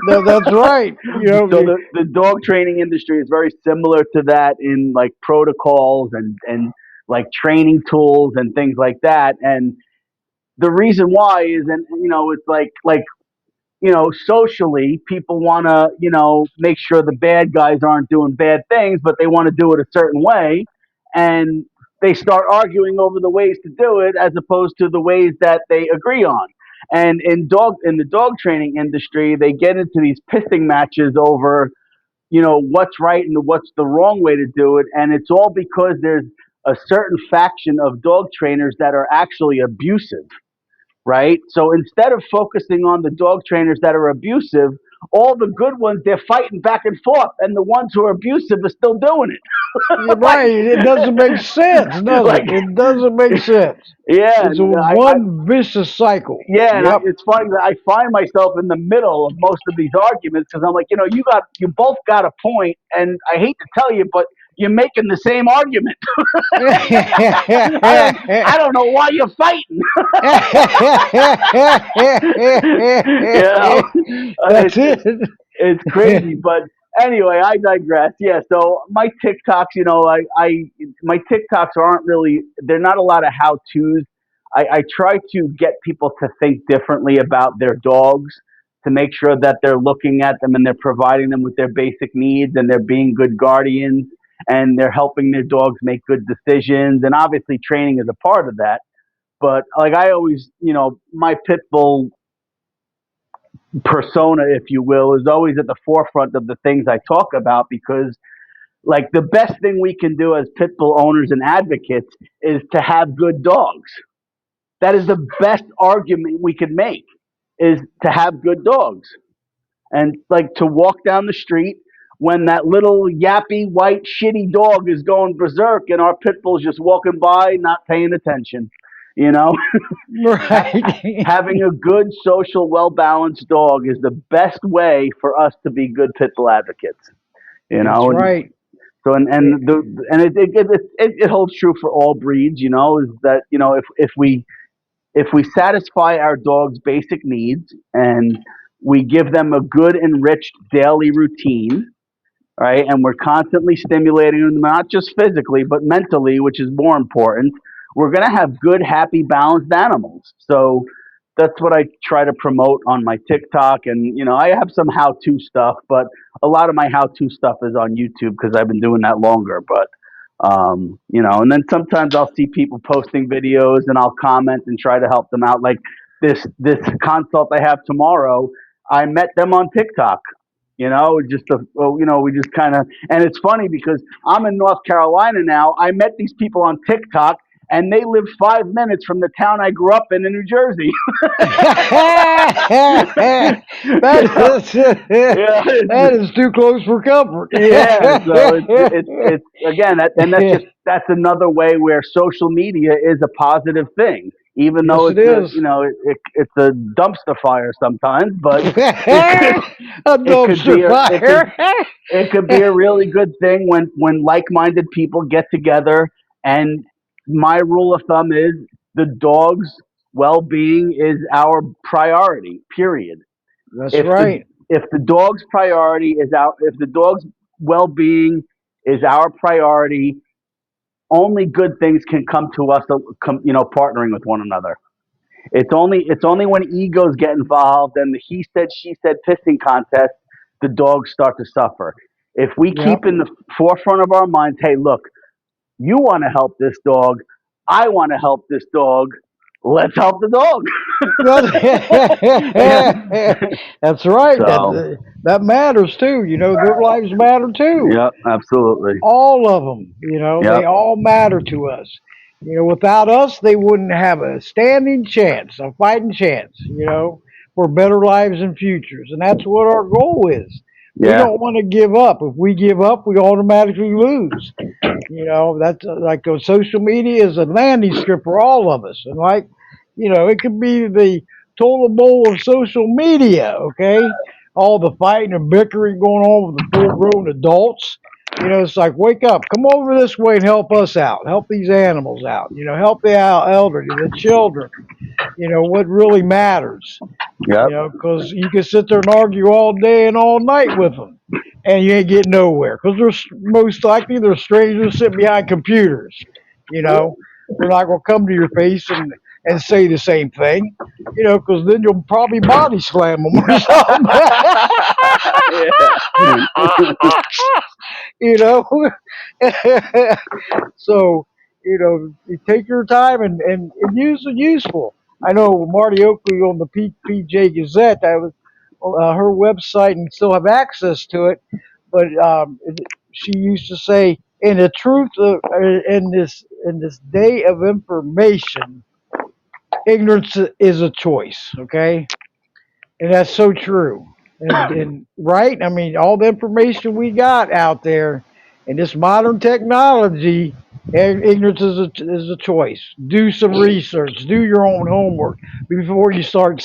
That's right. So the dog training industry is very similar to that in like protocols and like training tools and things like that. And the reason why is, and it's like socially, people want to, make sure the bad guys aren't doing bad things, but they want to do it a certain way. And they start arguing over the ways to do it as opposed to the ways that they agree on. And in the dog training industry, they get into these pissing matches over, what's right and what's the wrong way to do it. And it's all because there's a certain faction of dog trainers that are actually abusive, right? So instead of focusing on the dog trainers that are abusive, all the good ones, they're fighting back and forth, and the ones who are abusive are still doing it. You're right. It doesn't make sense, does like, it? It doesn't make sense. yeah, It's a one vicious cycle. yeah, and Yep. it's funny that I find myself in the middle of most of these arguments because I'm like, you both got a point, and I hate to tell you, but you're making the same argument. I don't know why you're fighting. That's It's it. it's crazy, but anyway, I digress. Yeah, so my TikToks, my TikToks aren't really, they're not a lot of how tos. I try to get people to think differently about their dogs, to make sure that they're looking at them and they're providing them with their basic needs and they're being good guardians and they're helping their dogs make good decisions. And obviously, training is a part of that. But like I always, my pit bull persona, if you will, is always at the forefront of the things I talk about because, like, the best thing we can do as pit bull owners and advocates is to have good dogs. That is the best argument we can make, is to have good dogs. And like to walk down the street when that little yappy white shitty dog is going berserk and our pit bull's just walking by not paying attention, you know. Right. Having a good social well balanced dog is the best way for us to be good pit bull advocates, That's and right. so it holds true for all breeds, is that, if we satisfy our dog's basic needs and we give them a good enriched daily routine, right, and we're constantly stimulating them, not just physically but mentally, which is more important, we're going to have good, happy, balanced animals. So that's what I try to promote on my TikTok. And I have some how-to stuff, but a lot of my how-to stuff is on YouTube because I've been doing that longer. But and then sometimes I'll see people posting videos and I'll comment and try to help them out. Like this consult I have tomorrow, I met them on TikTok. We just kind of, and it's funny because I'm in North Carolina now. I met these people on TikTok, and they live 5 minutes from the town I grew up in New Jersey. That is Yeah, that is too close for comfort. yeah. So it's again and that's another way where social media is a positive thing, even though Yes, it it's a is. it's a dumpster fire sometimes, but it could A it could be dumpster a it could fire. it could be a really good thing when like-minded people get together. And my rule of thumb is the dog's well-being is our priority, period. That's if the right. if the dog's priority is out if the dog's well-being is our priority. Only good things can come to us, partnering with one another. It's only when egos get involved and the he said she said pissing contest, the dogs start to suffer. If we Yep. keep in the forefront of our minds, hey, look, you want to help this dog, I want to help this dog. Let's help the dog. Well, that's right. So, That matters too. Their lives matter too. yep, absolutely. All of them. They Yep, all matter to us. Without us, they wouldn't have a standing chance, a fighting chance. For better lives and futures, and that's what our goal is. We yeah, don't want to give up. If we give up, we automatically lose. That's like social media is a landing strip for all of us. And it could be the total bowl of social media, okay? All the fighting and bickering going on with the full grown adults. It's like, wake up, come over this way and help us out. Help these animals out. Help the elderly, the children. What really matters. yep. Because you can sit there and argue all day and all night with them, and you ain't getting nowhere. Because most likely they're strangers sitting behind computers. They're not going to come to your face and say the same thing. Because then you'll probably body slam them or something. Yeah. you know. So, you take your time and use the useful. I know Marty Oakley on the PJ Gazette, that was her website and still have access to it, but she used to say, in the truth of, in this day of information, ignorance is a choice, okay? And that's so true. And right, I mean, all the information we got out there in this modern technology, ignorance is a choice. Do some research. Do your own homework before you start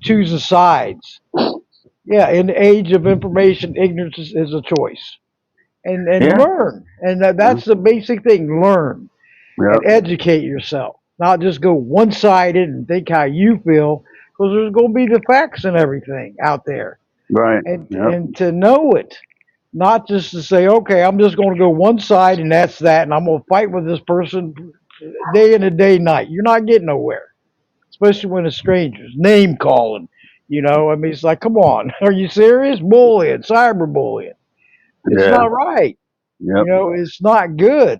choosing sides. Yeah, in the age of information, ignorance is a choice. And Yeah. learn. And that's the basic thing. Learn and Yep. educate yourself. Not just go one sided and think how you feel, because there's going to be the facts and everything out there. Right. Yep. And to know it, not just to say, okay, I'm just going to go one side and that's that, and I'm going to fight with this person day in and day night. You're not getting nowhere, especially when it's strangers. Name calling. I mean, it's like, come on, are you serious? Bullying, cyberbullying. It's Yeah. not right. Yep. It's not good.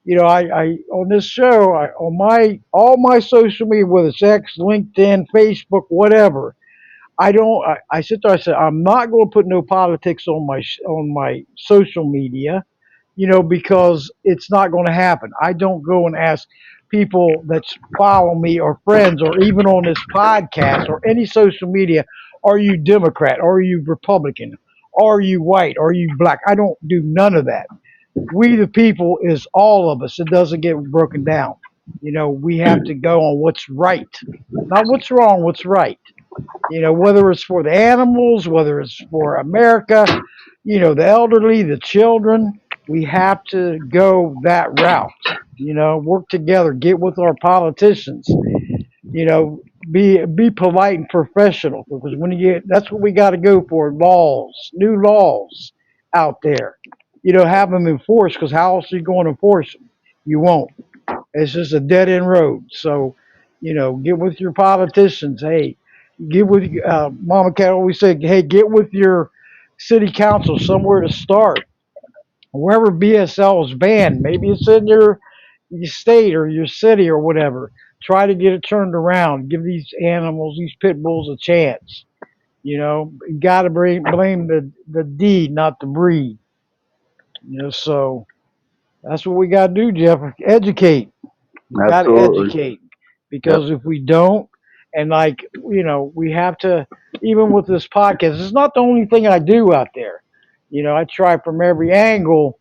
I on this show, on my all my social media, whether it's X, LinkedIn, Facebook, whatever, I don't. I sit there. I say I'm not going to put no politics on my social media, because it's not going to happen. I don't go and ask people that follow me or friends or even on this podcast or any social media, are you Democrat? Are you Republican? Are you white? Are you black? I don't do none of that. We the people is all of us. It doesn't get broken down. We have to go on what's right, not what's wrong, what's right. Whether it's for the animals, whether it's for America, the elderly, the children, we have to go that route. Work together, get with our politicians, you know, be polite and professional, because when you get, that's what we got to go for, laws, new laws out there. Have them enforced, because how else are you going to enforce them? You won't. It's just a dead end road. So, get with your politicians. Hey, get with Mama Cat always said, hey, get with your city council somewhere to start. Wherever BSL is banned, maybe it's in your state or your city or whatever. Try to get it turned around. Give these animals, these pit bulls, a chance. You got to blame the deed, not the breed. So that's what we got to do, Jeff. Educate. We got to Absolutely. educate, Yep. because if we don't, and we have to, even with this podcast, it's not the only thing I do out there. I try from every angle.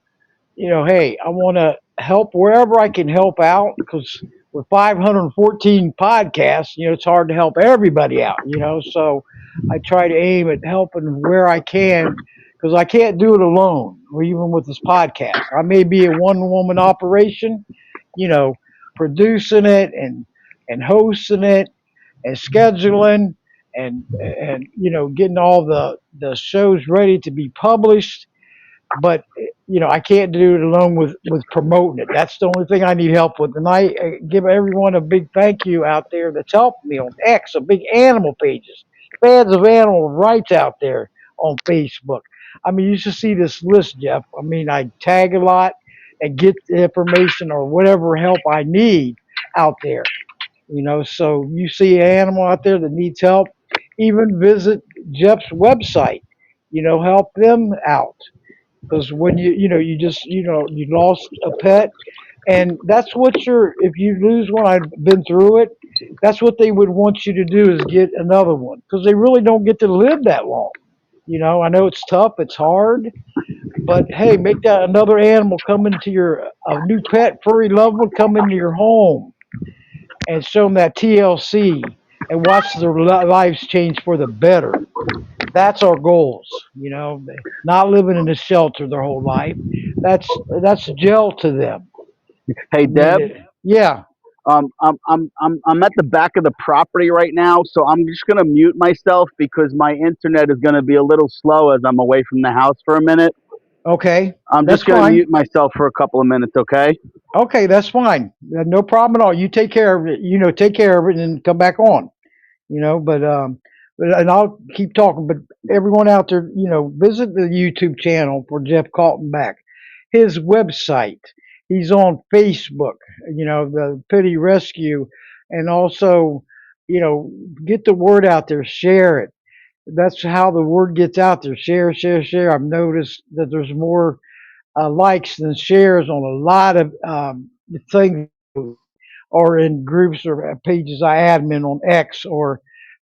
Hey, I want to help wherever I can help out, because with 514 podcasts, it's hard to help everybody out, so I try to aim at helping where I can, because I can't do it alone, or even with this podcast. I may be a one woman operation, you know, producing it and hosting it and scheduling and getting all the shows ready to be published. but I can't do it alone with promoting it. That's the only thing I need help with. And I give everyone a big thank you out there that's helped me on X, a big animal pages, fans of animal rights out there on Facebook. I mean, you should see this list, Jeff. I mean, I tag a lot and get the information or whatever help I need out there. So you see an animal out there that needs help, even visit Jeff's website. Help them out, because when you just you lost a pet, and that's what you're if you lose one, I've been through it. That's what they would want you to do, is get another one, because they really don't get to live that long. I know it's tough, it's hard, but hey, make that another animal come into your a new pet, furry loved one come into your home, and show them that TLC, and watch their lives change for the better. That's our goals. Not living in a shelter their whole life. That's jail to them. Hey, I mean, Deb. yeah. I'm at the back of the property right now, so I'm just gonna mute myself because my internet is gonna be a little slow as I'm away from the house for a minute. Okay, I'm that's just gonna fine. mute myself for a couple of minutes, okay? Okay, that's fine. No problem at all. You take care of it. Take care of it and come back on. But and I'll keep talking. But everyone out there, visit the YouTube channel for Jeff Coltenback, his website. He's on Facebook. The Pitty Rescue, and also, get the word out there. Share it. That's how the word gets out there. Share, share, share. I've noticed that there's more likes than shares on a lot of things, or in groups or pages I admin on X or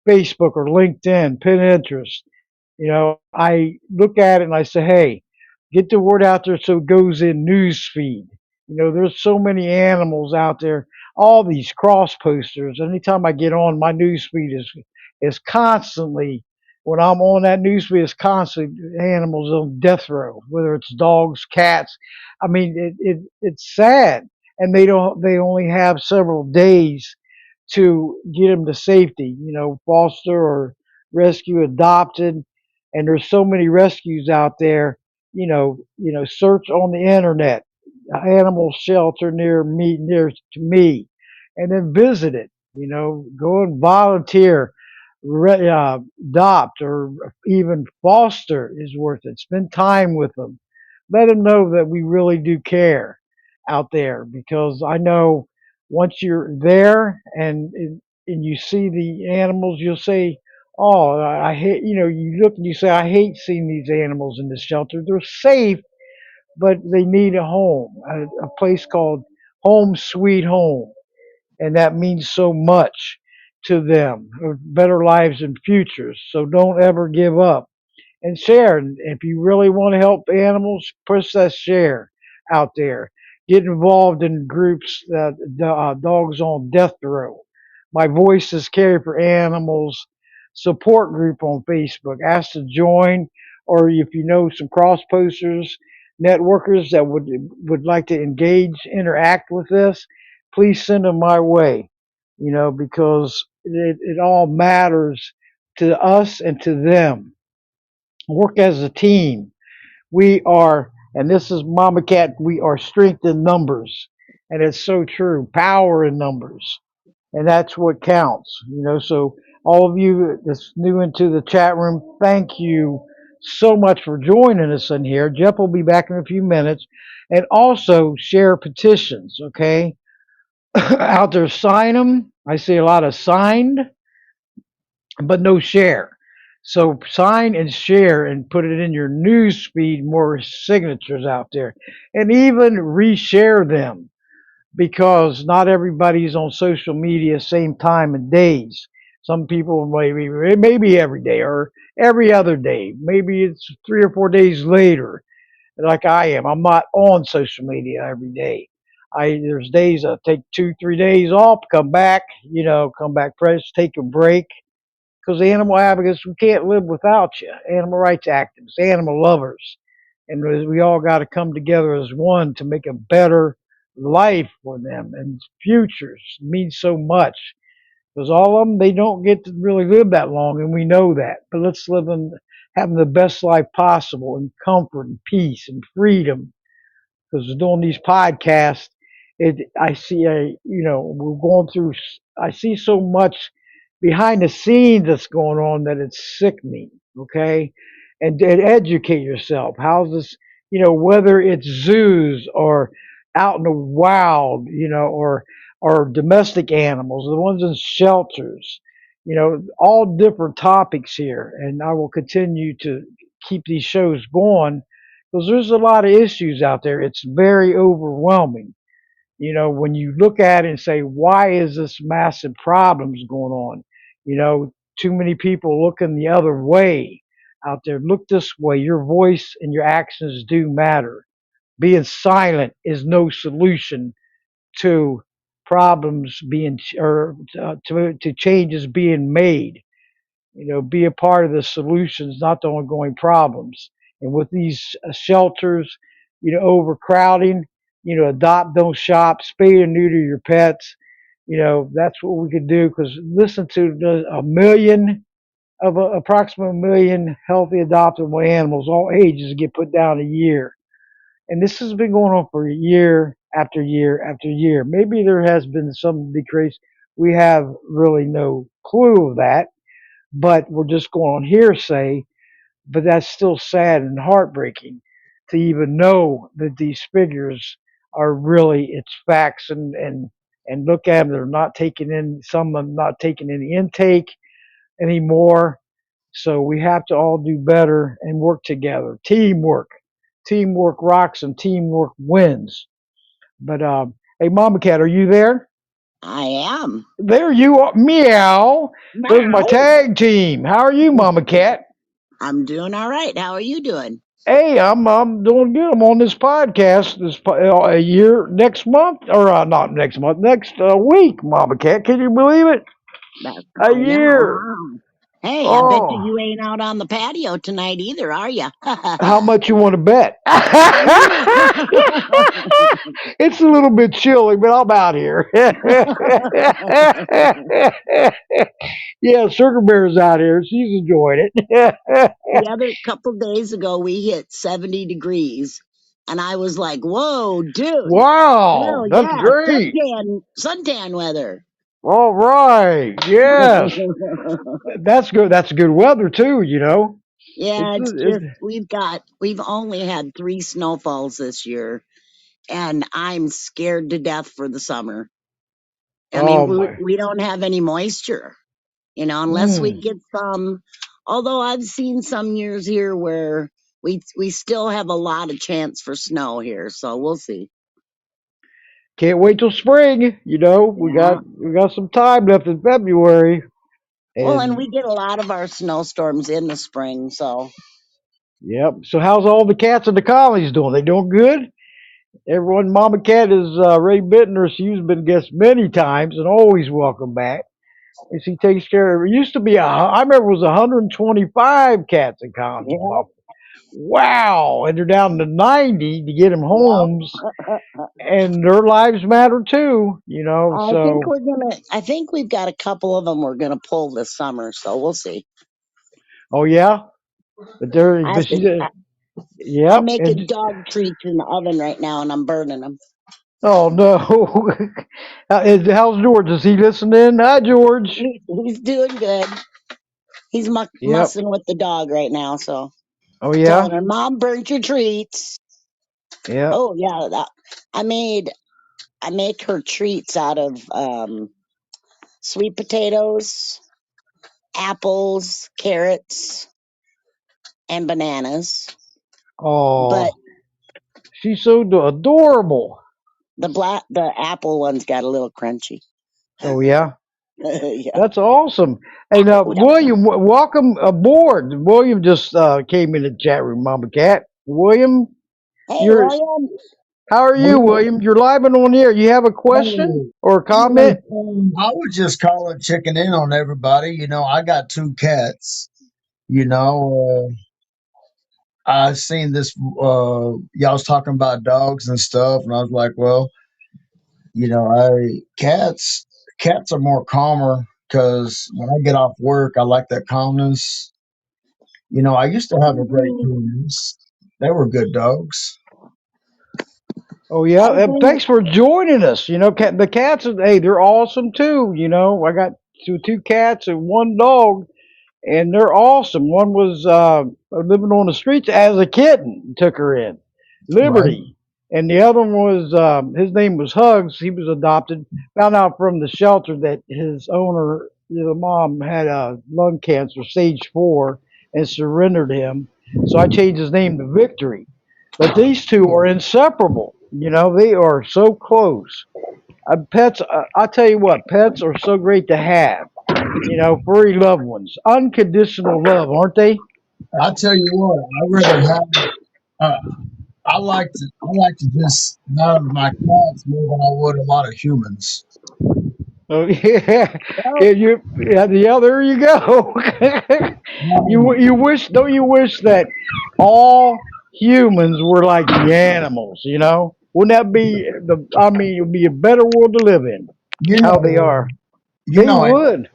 Facebook or LinkedIn, Pinterest. I look at it and I say, hey, get the word out there so it goes in news feed. There's so many animals out there, all these cross posters. Anytime I get on, my news feed is constantly, when I'm on that news feed, it's constantly animals on death row, whether it's dogs, cats. I mean, it's sad, and they only have several days to get them to safety, foster or rescue, adopted. And there's so many rescues out there. Search on the internet, animal shelter near to me, and then visit it. Go and volunteer, adopt, or even foster is worth it. Spend time with them. Let them know that we really do care out there, because I know once you're there and you see the animals, you'll say, "Oh, I hate." You look and you say, "I hate seeing these animals in the shelter. They're safe, but they need a home, a place called Home Sweet Home, and that means so much to them, better lives and futures. So don't ever give up, and share. And if you really want to help animals, push that share out there. Get involved in groups that Dogs on Death Row. My Voice is Carried for Animals support group on Facebook. Ask to join, or if you know some cross posters, networkers that would like to engage, interact with this, please send them my way. Because it all matters to us and to them. Work as a team. We are, and this is Mama Cat, we are strength in numbers. And it's so true. Power in numbers. And that's what counts. So all of you that's new into the chat room, thank you so much for joining us in here. Jeff will be back in a few minutes. And also share petitions, okay? Out there, sign them. I see a lot of signed, but no share. So sign and share and put it in your news feed, more signatures out there, and even reshare them, because not everybody's on social media same time and days. Some people maybe every day or every other day. Maybe it's 3 or 4 days later, like I am. I'm not on social media every day. There's days I take 2, 3 days off, come back fresh, take a break, because the animal advocates, we can't live without you. Animal rights activists, animal lovers, and we all got to come together as one to make a better life for them, and futures means so much, because all of them, they don't get to really live that long, and we know that. But let's live and having the best life possible in comfort and peace and freedom. Because doing these podcasts, I see we're going through. I see so much behind the scenes that's going on that it's sickening. Okay, and educate yourself. How's this? Whether it's zoos or out in the wild, or domestic animals, the ones in shelters. All different topics here, and I will continue to keep these shows going because there's a lot of issues out there. It's very overwhelming. When you look at it and say, why is this massive problems going on? Too many people looking the other way out there. Look this way. Your voice and your actions do matter. Being silent is no solution to problems being or to changes being made. Be a part of the solutions, not the ongoing problems. And with these shelters, overcrowding, adopt, don't shop, spay and neuter your pets. That's what we could do because listen to a million approximately a million healthy adoptable animals, all ages, get put down a year. And this has been going on for year after year after year. Maybe there has been some decrease. We have really no clue of that, but we're just going on hearsay. But that's still sad and heartbreaking to even know that these figures are really it's facts and look at them. They're not taking in some of them not taking any intake anymore. So we have to all do better and work together. Teamwork rocks and teamwork wins. But hey, Mama Cat, are you there? I am. There you are. Meow. There's my Meow. tag team. How are you, Mama Cat? I'm doing all right. How are you doing? Hey, I'm doing good. I'm on this podcast a year next month, or not next month, next week, Mama Cat. Can you believe it? A Oh yeah, year. wow. Hey, I bet you Oh, you ain't out on the patio tonight either, are you? how much you want to bet? It's a little bit chilly, but I'm out here. Yeah, Sugar Bear's out here. She's enjoying it. The other couple days ago, we hit 70 degrees, and I was like, "Whoa, dude! Wow, Hell that's yeah, great. suntan weather." All right, yes, that's good. That's good weather too. Yeah, it's It's just we've only had 3 snowfalls this year, and I'm scared to death for the summer. I mean, oh we, my. we don't have any moisture, unless we Mm. get some. Although I've seen some years here where we still have a lot of chance for snow here, so we'll see. Can't wait till spring. We got Yeah. we got some time left in February, Well, and and we get a lot of our snowstorms in the spring, so yep. So how's all the cats in the colonies doing? They doing good? Everyone, Mama Cat is Ray Bittner. She's been guest many times and always welcome back. And she takes care of. It used to be I remember it was 125 cats in colonies, yeah, Mama. Wow, and they're down to 90 to get them yeah. homes, and their lives matter too. So I think we've got a couple of them we're gonna pull this summer, so we'll see. oh yeah, but they're I but have she's to. I'm yep, making and dog treats in the oven right now, and I'm burning them. oh no, how's George? Is he listening? Hi, George. He's doing good. He's Yep. mussing with the dog right now, so Oh telling yeah. her, "Mom burnt your treats." Yep. Oh yeah, I made I make her treats out of sweet potatoes, apples, carrots, and bananas. But Oh, she's so adorable. the apple one's got a little crunchy. Oh yeah. Yeah. That's awesome. And Yep. William, welcome aboard. William just came in the chat room, Mama Cat. William, Hey, you're William. how are you, William? You're live and on the air. You have a question Oh, or a yes, comment? I was just calling, checking in on everybody. I got two cats. You know, I seen this. Y'all was talking about dogs and stuff, and I was like, well, I cats are more calmer because when I get off work, I like that calmness. I used to have a great humans. They were good dogs. Oh yeah, I think thanks for joining us. The cats, hey, they're awesome too. I got two cats and one dog, and they're awesome. One was living on the streets as a kitten, took her in, Right, Liberty, and the other one was his name was Hugs. He was adopted. Found out from the shelter that his owner, the mom, had lung cancer, stage 4, and surrendered him. So I changed his name to Victory. But these two are inseparable. They are so close. Pets, I tell you what, pets are so great to have. Furry loved ones. Unconditional love, aren't they? I tell you what, I rather have. Uh, I like to just love my cats more than I would a lot of humans. Oh yeah, well, yeah, there you go. Um, you wish, don't you wish that all humans were like the animals? Wouldn't that be the? I mean, it would be a better world to live in. you How they know, are. you They know, would.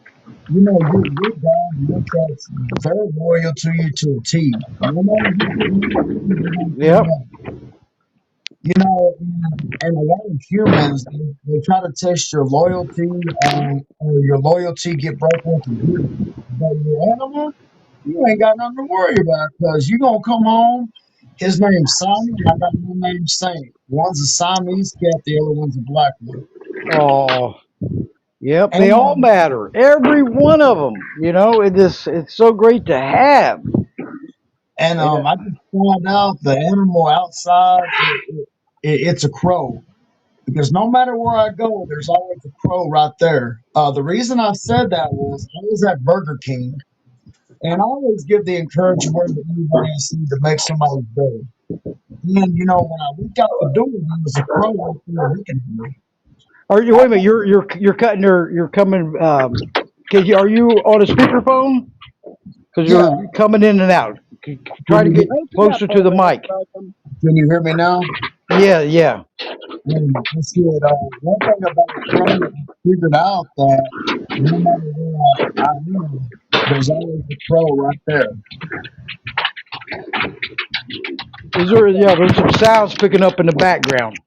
your dog, your cat's very loyal to you to a T. No matter if you get mad at them, they're gonna come Yep. back. And a lot of humans, they try to test your loyalty, or your loyalty get broke once a year. But your animal, you ain't got nothing to worry about because you gonna come home. His name's Simon. I got my name Saint. One's a Siamese cat, the other one's a black one. Oh, yep. They And all matter. Every one of them. It's so great to have. And I just found out the animal outside, it's a crow. Because no matter where I go, there's always a crow right there. The reason I said that was I was at Burger King, and I always give the encouraging word to anybody I see to make somebody's day. And when I looked out the door, there was a crow right there looking at me. are you? I Wait a minute. You're cutting. You're coming. Are you on a speakerphone? Because Yeah, you're coming in and out. Try can to you get break it up closer a to the little, mic. brother. can you hear me now? Yeah, yeah. That's good. One thing about a crow, I figured out that no matter where I am, there's always a crow right there. Is there? Yeah, there's some sounds picking up in the background.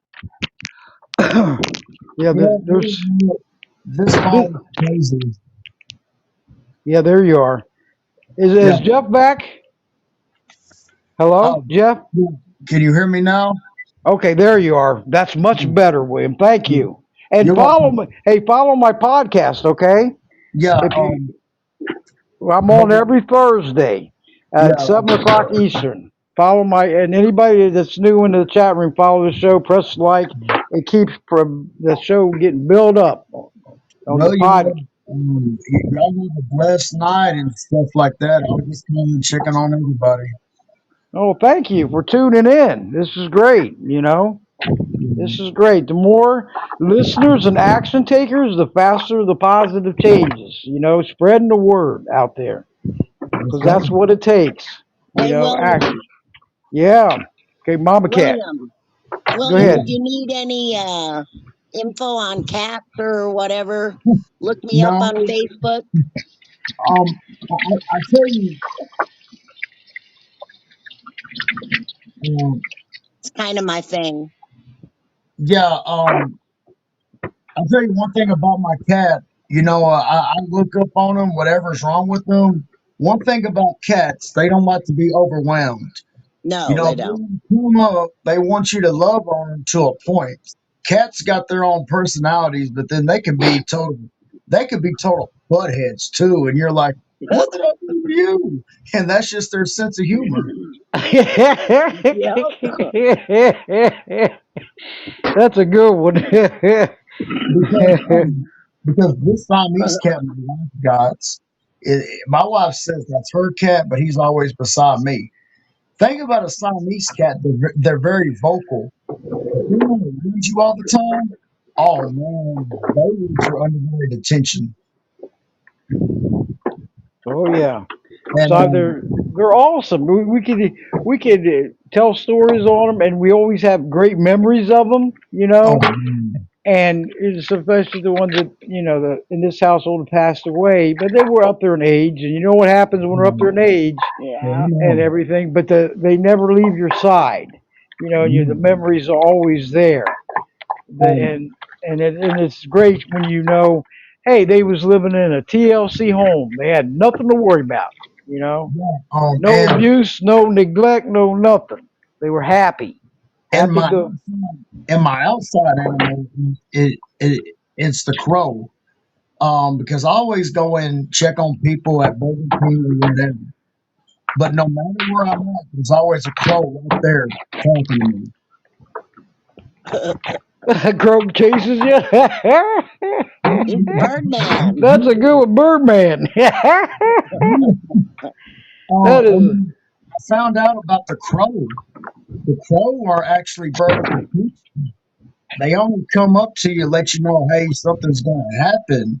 Yeah, Yeah, there's. this This, phone is crazy. yeah, there you are. Yeah. Is Jeff back? Hello, Um, Jeff. yeah. Can you hear me now? Okay, there you are. That's much Mm, better, William. Thank mm. you. And You're follow welcome. me. Hey, follow my podcast, okay? Yeah. If you, I'm on Maybe, every Thursday at yeah. 7 o'clock Eastern. Follow and anybody that's new into the chat room, follow the show, press like. It keeps the show getting built up on the Well, pod. y'all have a blessed night and stuff like that. I was just coming and checking on everybody. Oh, thank you for tuning in. This is great. This Mm, is great. The more listeners and action takers, the faster the positive changes. Spreading the word out there yes, because sir. that's what it takes. Hey, Action. William. Yeah. Okay, Mama Cat. William. Go William, Yeah. if ahead. you need any info on cats or whatever, look me up No, on Facebook. I tell you, um, It's kind of my thing. yeah, I'll tell you one thing about my cat. I look up on them, whatever's wrong with them. One thing about cats, they don't like to be overwhelmed. No, they They don't. come up, they want you to love on them to a point. Cats got their own personalities, but then they could be total buttheads too. And you're like, what did I do to you? And that's just their sense of humor. Yep. That's a good one. Because because this Siamese cat my wife got, my wife says that's her cat, but he's always beside me. Thing about a Siamese cat, they're very vocal. If they want to read you all the time, oh man, they need your undivided attention. Oh yeah. And So they're awesome. We could tell stories on them, and we always have great memories of them. oh man. and it's especially the ones that in this household passed away, but they were up there in age, and you know what happens when they're up there in age Yeah. and everything. But they never leave your side. The memories are always there, and it's great when hey, they was living in a TLC home. They had nothing to worry about. No And abuse, no neglect, no nothing. They were happy, and happy my go. and my outside animal, it's the crow. Because I always go and check on people at Burger King or whatever. But no matter where I'm at, there's always a crow right there talking to me. Crow chases you. He's Birdman. That's a good one, Birdman. That is. And I found out about the crow. The crow are actually birds of peace. They only come up to you, let you know, hey, something's going to happen,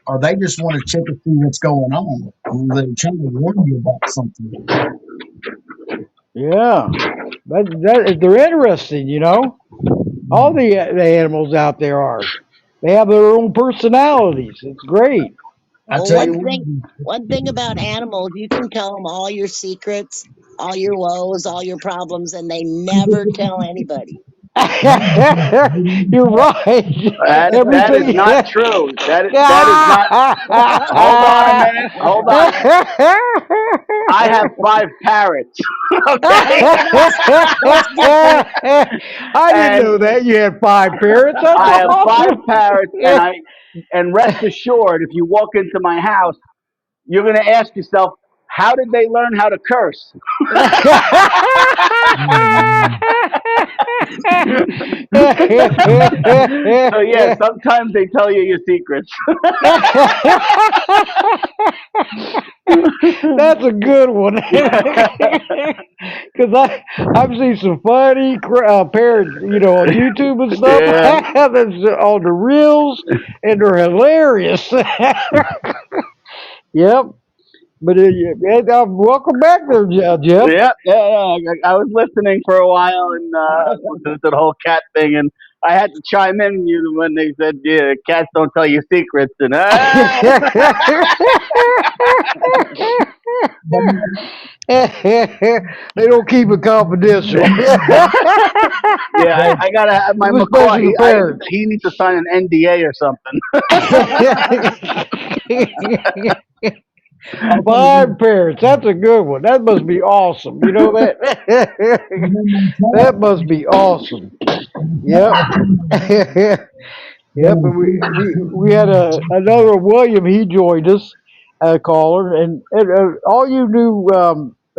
or they just want to check and see what's going on. And they're trying to warn you about something. Yeah, they're interesting. All the animals out there are. They have their own personalities. It's great. I Well, tell you one thing about animals, you can tell them all your secrets, all your woes, all your problems, and they never tell anybody. You're right. That is Everything. not true. That is not. Hold on a minute. Hold on. I have 5 parrots. Okay. I didn't know that you had 5 parrots. That's I have 5 awesome. parrots, and rest assured, if you walk into my house, you're going to ask yourself, how did they learn how to curse? So yeah, sometimes they tell you your secrets. That's a good one. Because I've seen some funny parrots, on YouTube and stuff. Yeah. That's on the reels, and they're hilarious. Yep. But welcome back there, Jeff. Yeah. I was listening for a while and the whole cat thing, and I had to chime in when they said, "Yeah, cats don't tell you secrets." And They don't keep it confidential. yeah, I gotta have my McCaw. Especially the parents. He needs to sign an NDA or something. 5 parents. That's a good one. That must be awesome. You know that? That must be awesome. Yep. Yep. And we had another William. He joined us, a caller, and all you new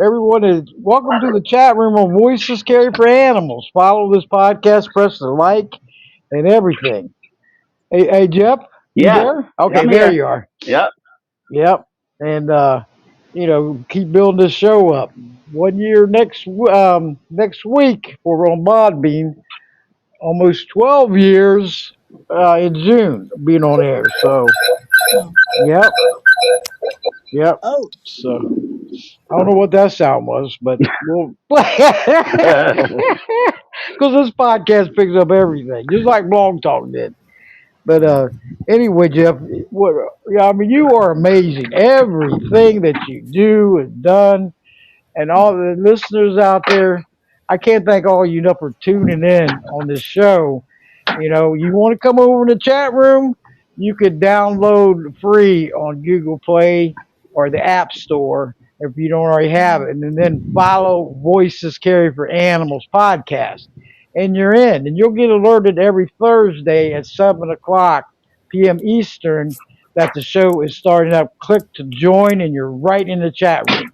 everyone is welcome to the chat room on Voices Carry for Animals. Follow this podcast, press the like, and everything. Hey Jeff, you Yeah. there? Okay, I'm there here. you are. Yep. Yep. And keep building this show up. 1 year next week we're on Podbean. Almost 12 years in June being on air. So, yep, yep. Oh, So I don't know what that sound was, but we'll because this podcast picks up everything, just like Blog Talk did. But anyway, Jeff, I mean, you are amazing. Everything that you do and done, and all the listeners out there, I can't thank all you enough for tuning in on this show. You want to come over in the chat room, you could download free on Google Play or the App Store if you don't already have it, and then follow Voices Carry for Animals podcast, and you're in, and you'll get alerted every Thursday at 7 o'clock p.m. Eastern that the show is starting up. Click to join, and you're right in the chat room.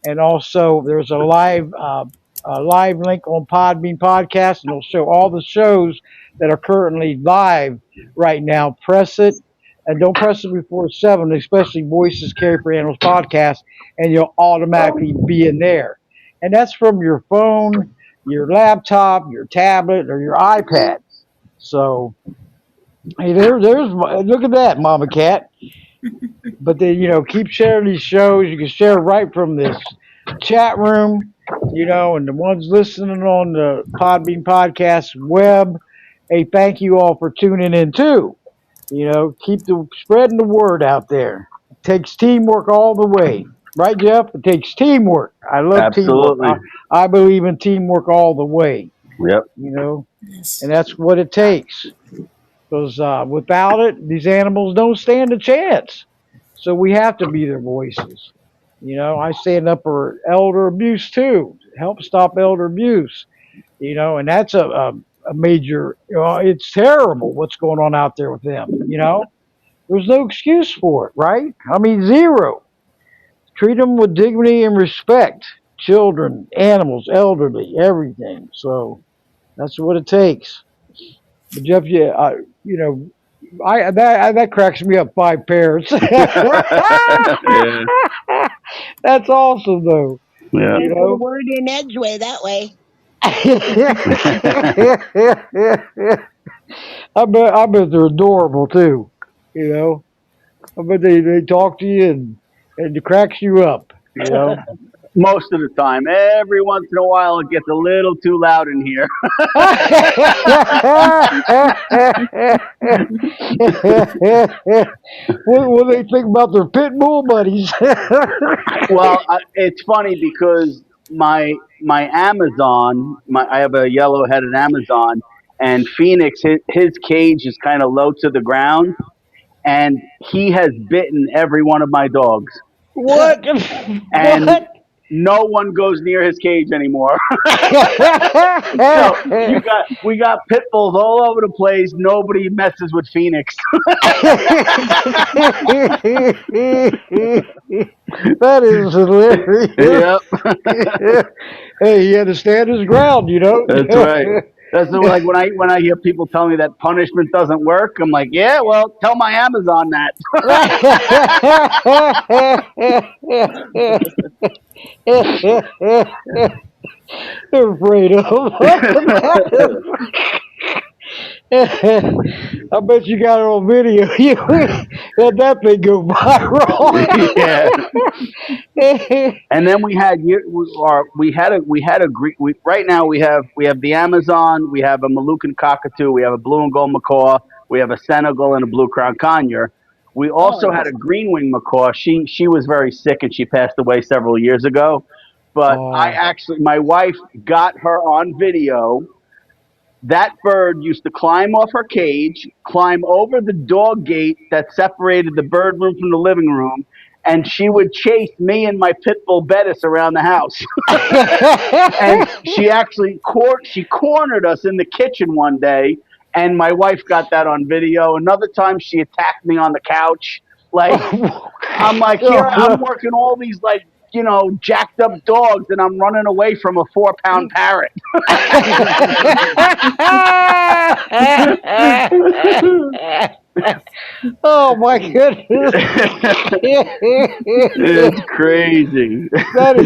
And also, there's a live link on Podbean podcast, and it'll show all the shows that are currently live right now. Press it, and don't press it before 7, especially Voices Carry for Animals podcast, and you'll automatically be in there. And that's from your phone, your laptop, your tablet, or your iPad. So, hey, there's look at that, Mama Cat. But then, keep sharing these shows. You can share right from this chat room, and the ones listening on the Podbean podcast web, hey, thank you all for tuning in too. Keep spreading the word out there. It takes teamwork all the way, right, Jeff? It takes teamwork. I love teamwork. Absolutely. I believe in teamwork all the way. Yep. You know, Yes. and that's what it takes. Because without it, these animals don't stand a chance. So we have to be their voices. I stand up for elder abuse too. Help stop elder abuse. And that's a major. It's terrible what's going on out there with them. There's no excuse for it, right? I mean, zero. Treat them with dignity and respect. Children, animals, elderly, everything. So that's what it takes. But Jeff, yeah, that cracks me up. Five pairs. Yeah. That's awesome, though. Yeah. Better You put a know. word in Edgeway that way. I bet they're adorable too. You know. I bet they talk to you and it cracks you up. Most of the time. Every once in a while, it gets a little too loud in here. What do they think about their pit bull buddies? Well, it's funny because my Amazon, I have a yellow-headed Amazon, and Phoenix, his cage is kind of low to the ground, and he has bitten every one of my dogs, What? and What? no one goes near his cage anymore. So we got pit bulls all over the place. Nobody messes with Phoenix. That is hilarious. Yep, Hey, he had to stand his ground. that's right. That's like when I hear people tell me that punishment doesn't work. I'm like, yeah, well, tell my Amazon that. They're afraid of. I bet you got it on video. You let that thing go viral. Yeah. And then right now we have the Amazon, we have a Moluccan cockatoo, we have a blue and gold macaw, we have a Senegal and a blue crown conure. We also Oh, had a green wing macaw. She was very sick and she passed away several years ago. But Oh. my wife got her on video. That bird used to climb off her cage, climb over the dog gate that separated the bird room from the living room, and she would chase me and my pit bull Bettis around the house. And she actually she cornered us in the kitchen one day, and my wife got that on video. Another time, she attacked me on the couch. Like I'm like here, I'm working all these jacked up dogs, and I'm running away from a 4-pound parrot. Oh my goodness. It's crazy. That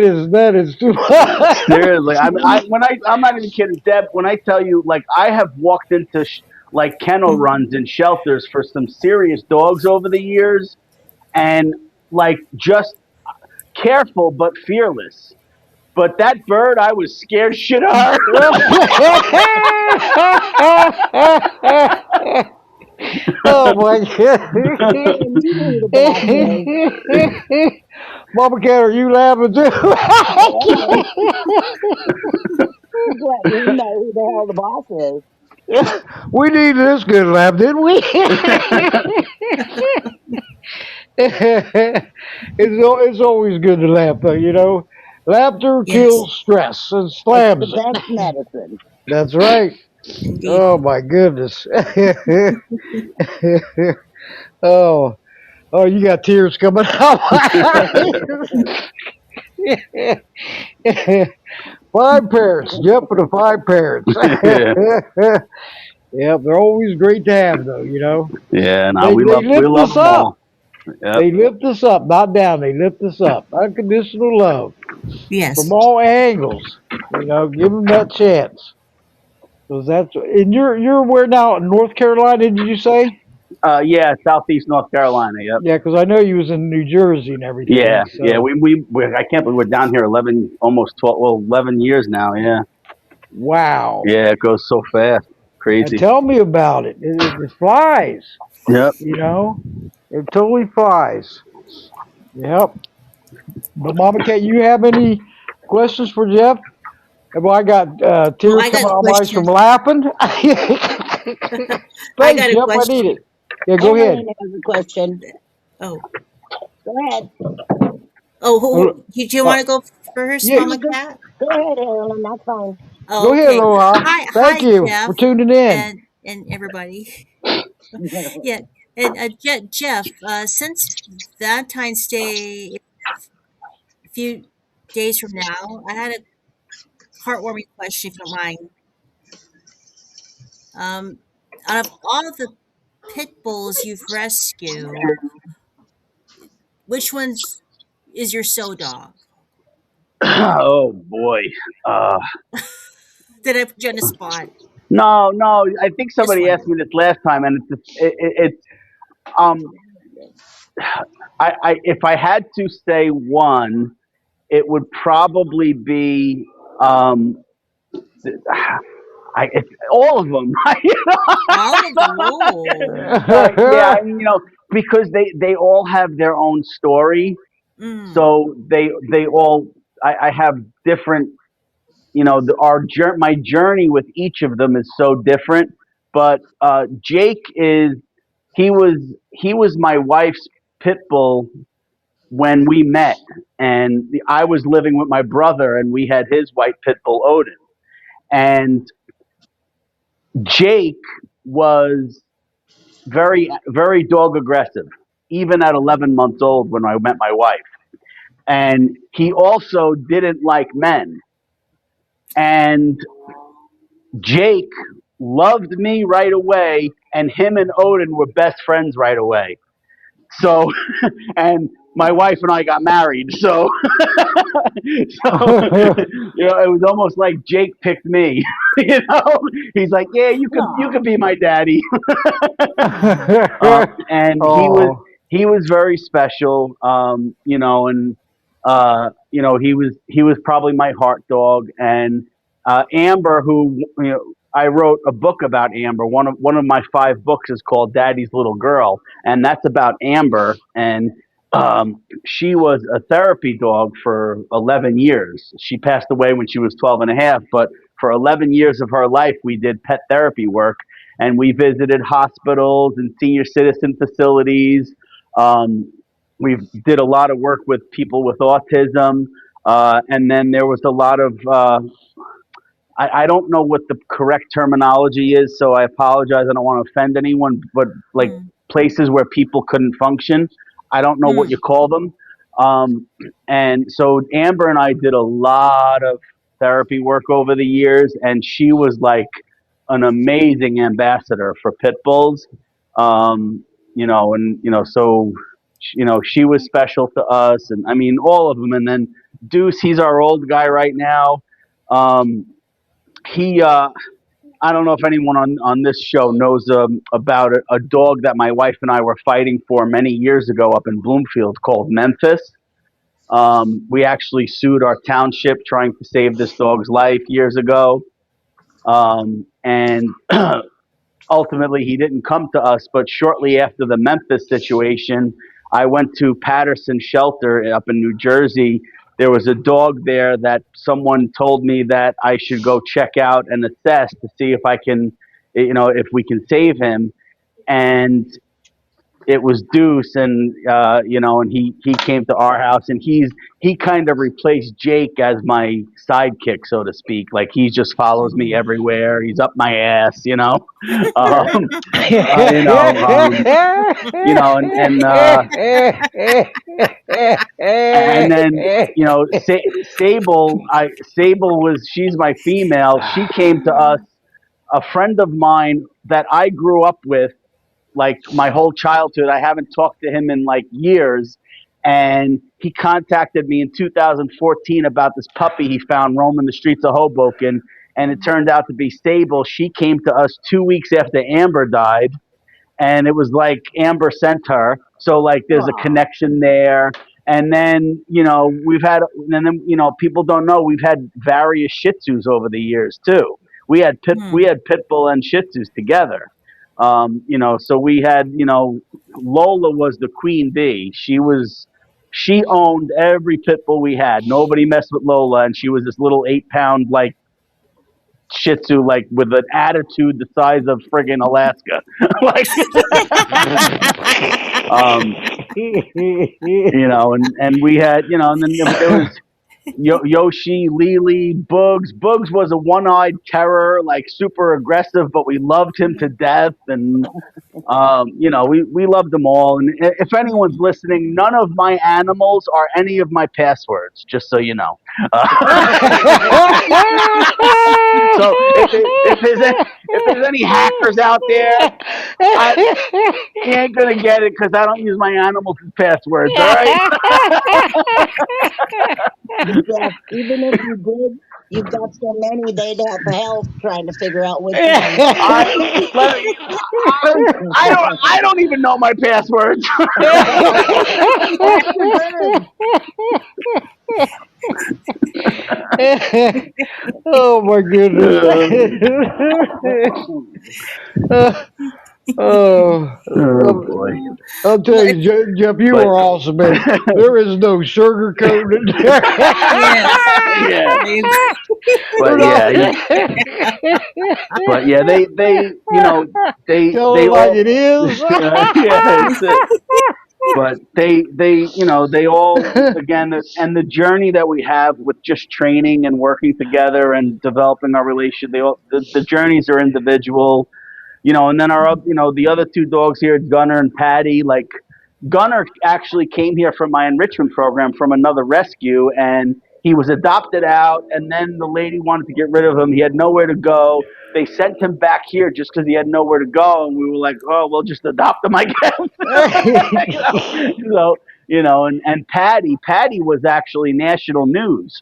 is that is too much. Seriously, I'm not even kidding, Deb. When I tell you, like, I have walked into like kennel runs in shelters for some serious dogs over the years, and like just careful but fearless. But that bird, I was scared shit of her. Oh my and you need a bath, Dave. god. Mama Cat, are you laughing too? Just let me know who the hell the boss is. We needed this good laugh, didn't we? It's always good to laugh, though. Laughter Yes. kills stress and It's the slams it. best medicine. That's right. Indeed. Oh my goodness. Oh, oh, you got tears coming out. Five parents. Yep, for the five parents. Yeah, Yep, they're always great to have, though. yeah. No, They we lift love us them up. all. Yep. They lift us up, not down. They lift us up. Unconditional love from Yes. all angles. Give them that chance. Cause and you're where now? North Carolina? Did you say? Yeah, Southeast North Carolina. Yep. Yeah, because I know you was in New Jersey and everything. Yeah, yeah. So I can't believe we're down here 11, almost 12, well, 11 years now. Yeah. Wow. Yeah, it goes so fast. And Crazy. tell me about it. It flies. Yep. You know, it totally flies. Yep. But Mama Cat, you have any questions for Jeff? Well, I got Oh, tears I got coming a out my eyes from question. laughing. I Thanks, got a Jeff. I need question. it. Yeah, go ahead. Ellen has a question. Oh, Go ahead. oh, do you Uh, want to go first, yeah, Mama No, Cat? go ahead, Ellen. That's fine. Oh, go ahead, okay. Aloha. Thank Hi, you for Jeff, tuning in. and everybody. Yeah, and Jeff. Since Valentine's Day is a few days from now, I had a heartwarming question, if you don't mind. Um, out of all of the pit bulls you've rescued, which one's is your so dog? Oh boy. Uh, Did I put you on the spot? no, no. I think Just somebody one. asked me this last time, and it's um. If I had to say one, it would probably be um. It's all of them. All of them. Oh. Yeah, I mean, because they all have their own story. Mm. So they all I have different. My journey with each of them is so different. But Jake he was he was my wife's pit bull when we met, and I was living with my brother, and we had his white pit bull Odin, and Jake was very dog aggressive, even at 11 months old when I met my wife. And he also didn't like men. And Jake loved me right away, and him and Odin were best friends right away. So, and my wife and I got married. So, it was almost like Jake picked me. He's like, yeah, you could Aw. be my daddy. And Oh. he was very special. And he was probably my heart dog. And Amber, who I wrote a book about Amber. One of my 5 books is called Daddy's Little Girl, and that's about Amber. And she was a therapy dog for 11 years. She passed away when she was 12 and a half, but for 11 years of her life, we did pet therapy work, and we visited hospitals and senior citizen facilities. Um, we did a lot of work with people with autism, and then there was a lot of I don't know what the correct terminology is, so I apologize. I don't want to offend anyone, but like Mm. places where people couldn't function, I don't know what you Mm. call them. Um, and so Amber and I did a lot of therapy work over the years, and she was like an amazing ambassador for Pitbulls. So she was special to us, and I mean all of them. And then Deuce, he's our old guy right now. Um, he I don't know if anyone on this show knows about a dog that my wife and I were fighting for many years ago up in Bloomfield called Memphis. We actually sued our township trying to save this dog's life years ago. And ultimately he didn't come to us, but shortly after the Memphis situation, I went to Patterson Shelter up in New Jersey. There was a dog there that someone told me that I should go check out and assess to see if I can, if we can save him. And it was Deuce, and he came to our house, and he kind of replaced Jake as my sidekick, so to speak. Like he just follows me Mm. everywhere. He's up my ass. Um, uh, you Yeah. know, um, and then Sable she's my female. She came to us. A friend of mine that I grew up with like my whole childhood. I haven't talked to him in like years. And he contacted me in 2014 about this puppy he found roaming the streets of Hoboken. And it turned out to be Sable. She came to us 2 weeks after Amber died. And it was like Amber sent her. So, like, there's a Aw. connection there. And then, and then, people don't know we've had various Shih Tzus over the years too. We Hmm. had Pitbull and Shih Tzus together. So we had, Lola was the queen bee. She owned every Pitbull we had. Nobody messed with Lola, and she was this little 8 pound like Shih Tzu, like with an attitude the size of friggin' Alaska. Like, um, and we had, and then there was Yoshi, Lily, Bugs. Bugs was a one-eyed terror, like super aggressive, but we loved him to death. And we loved them all. And if anyone's listening, none of my animals are any of my passwords. Just so you know. So if there's any hackers out there, you ain't gonna get it because I don't use my animals as passwords. All right. Jeff, even if you did, you've got so many, they'd have help trying to figure out which one. I let me, I don't even know my passwords. That's the bird. Oh my goodness. Oh, Oh boy. I'll tell Well, you, Jeff, you But were awesome, man. There is no sugarcoating. yes. yeah, I- but yeah, but yeah, Tell they it like all it is. yeah, that's it. But they all again, and the journey that we have with just training and working together and developing our relation, the journeys are individual. And then the other two dogs here, Gunner and Patty. Like Gunner actually came here from my enrichment program from another rescue, and he was adopted out. And then the lady wanted to get rid of him. He had nowhere to go. They sent him back here just because he had nowhere to go, and we were like, "Oh, we'll just adopt him, I guess." And Patty was actually national news.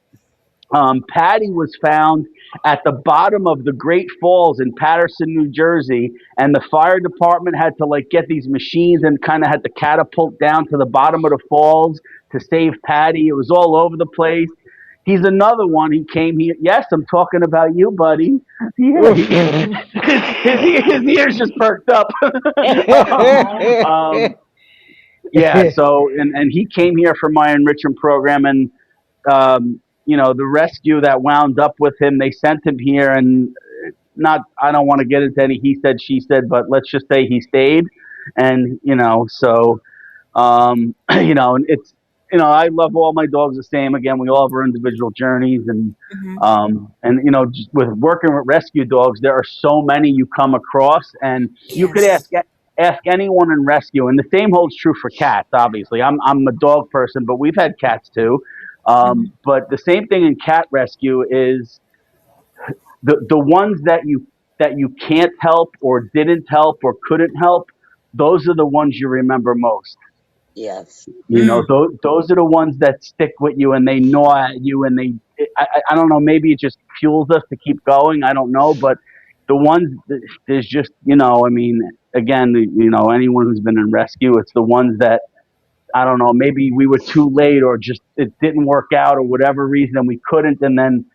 Patty was found at the bottom of the Great Falls in Paterson, New Jersey, and the fire department had to like get these machines and kind of had to catapult down to the bottom of the falls to save Patty. It was all over the place. He's another one. He came here. Yes, I'm talking about you, buddy. Yeah, his ears just perked up. um, yeah. So, and he came here for my enrichment program, and the rescue that wound up with him, they sent him here, and not. I don't want to get into any he said, she said, but let's just say he stayed, and so and it's I love all my dogs the same. Again, we all have our individual journeys, Mhm. just with working with rescue dogs, there are so many you come across, and you could Yes. ask anyone in rescue, and the same holds true for cats. Obviously, I'm a dog person, but we've had cats too. Mhm. But the same thing in cat rescue is the ones that you can't help or didn't help or couldn't help. Those are the ones you remember most. Yes. Mm. Those are the ones that stick with you and they gnaw at you and I don't know, maybe it just fuels us to keep going. I don't know, but the ones there's just, I mean, again, anyone who's been in rescue, it's the ones that I don't know, maybe we were too late or just it didn't work out or whatever reason and we couldn't. And then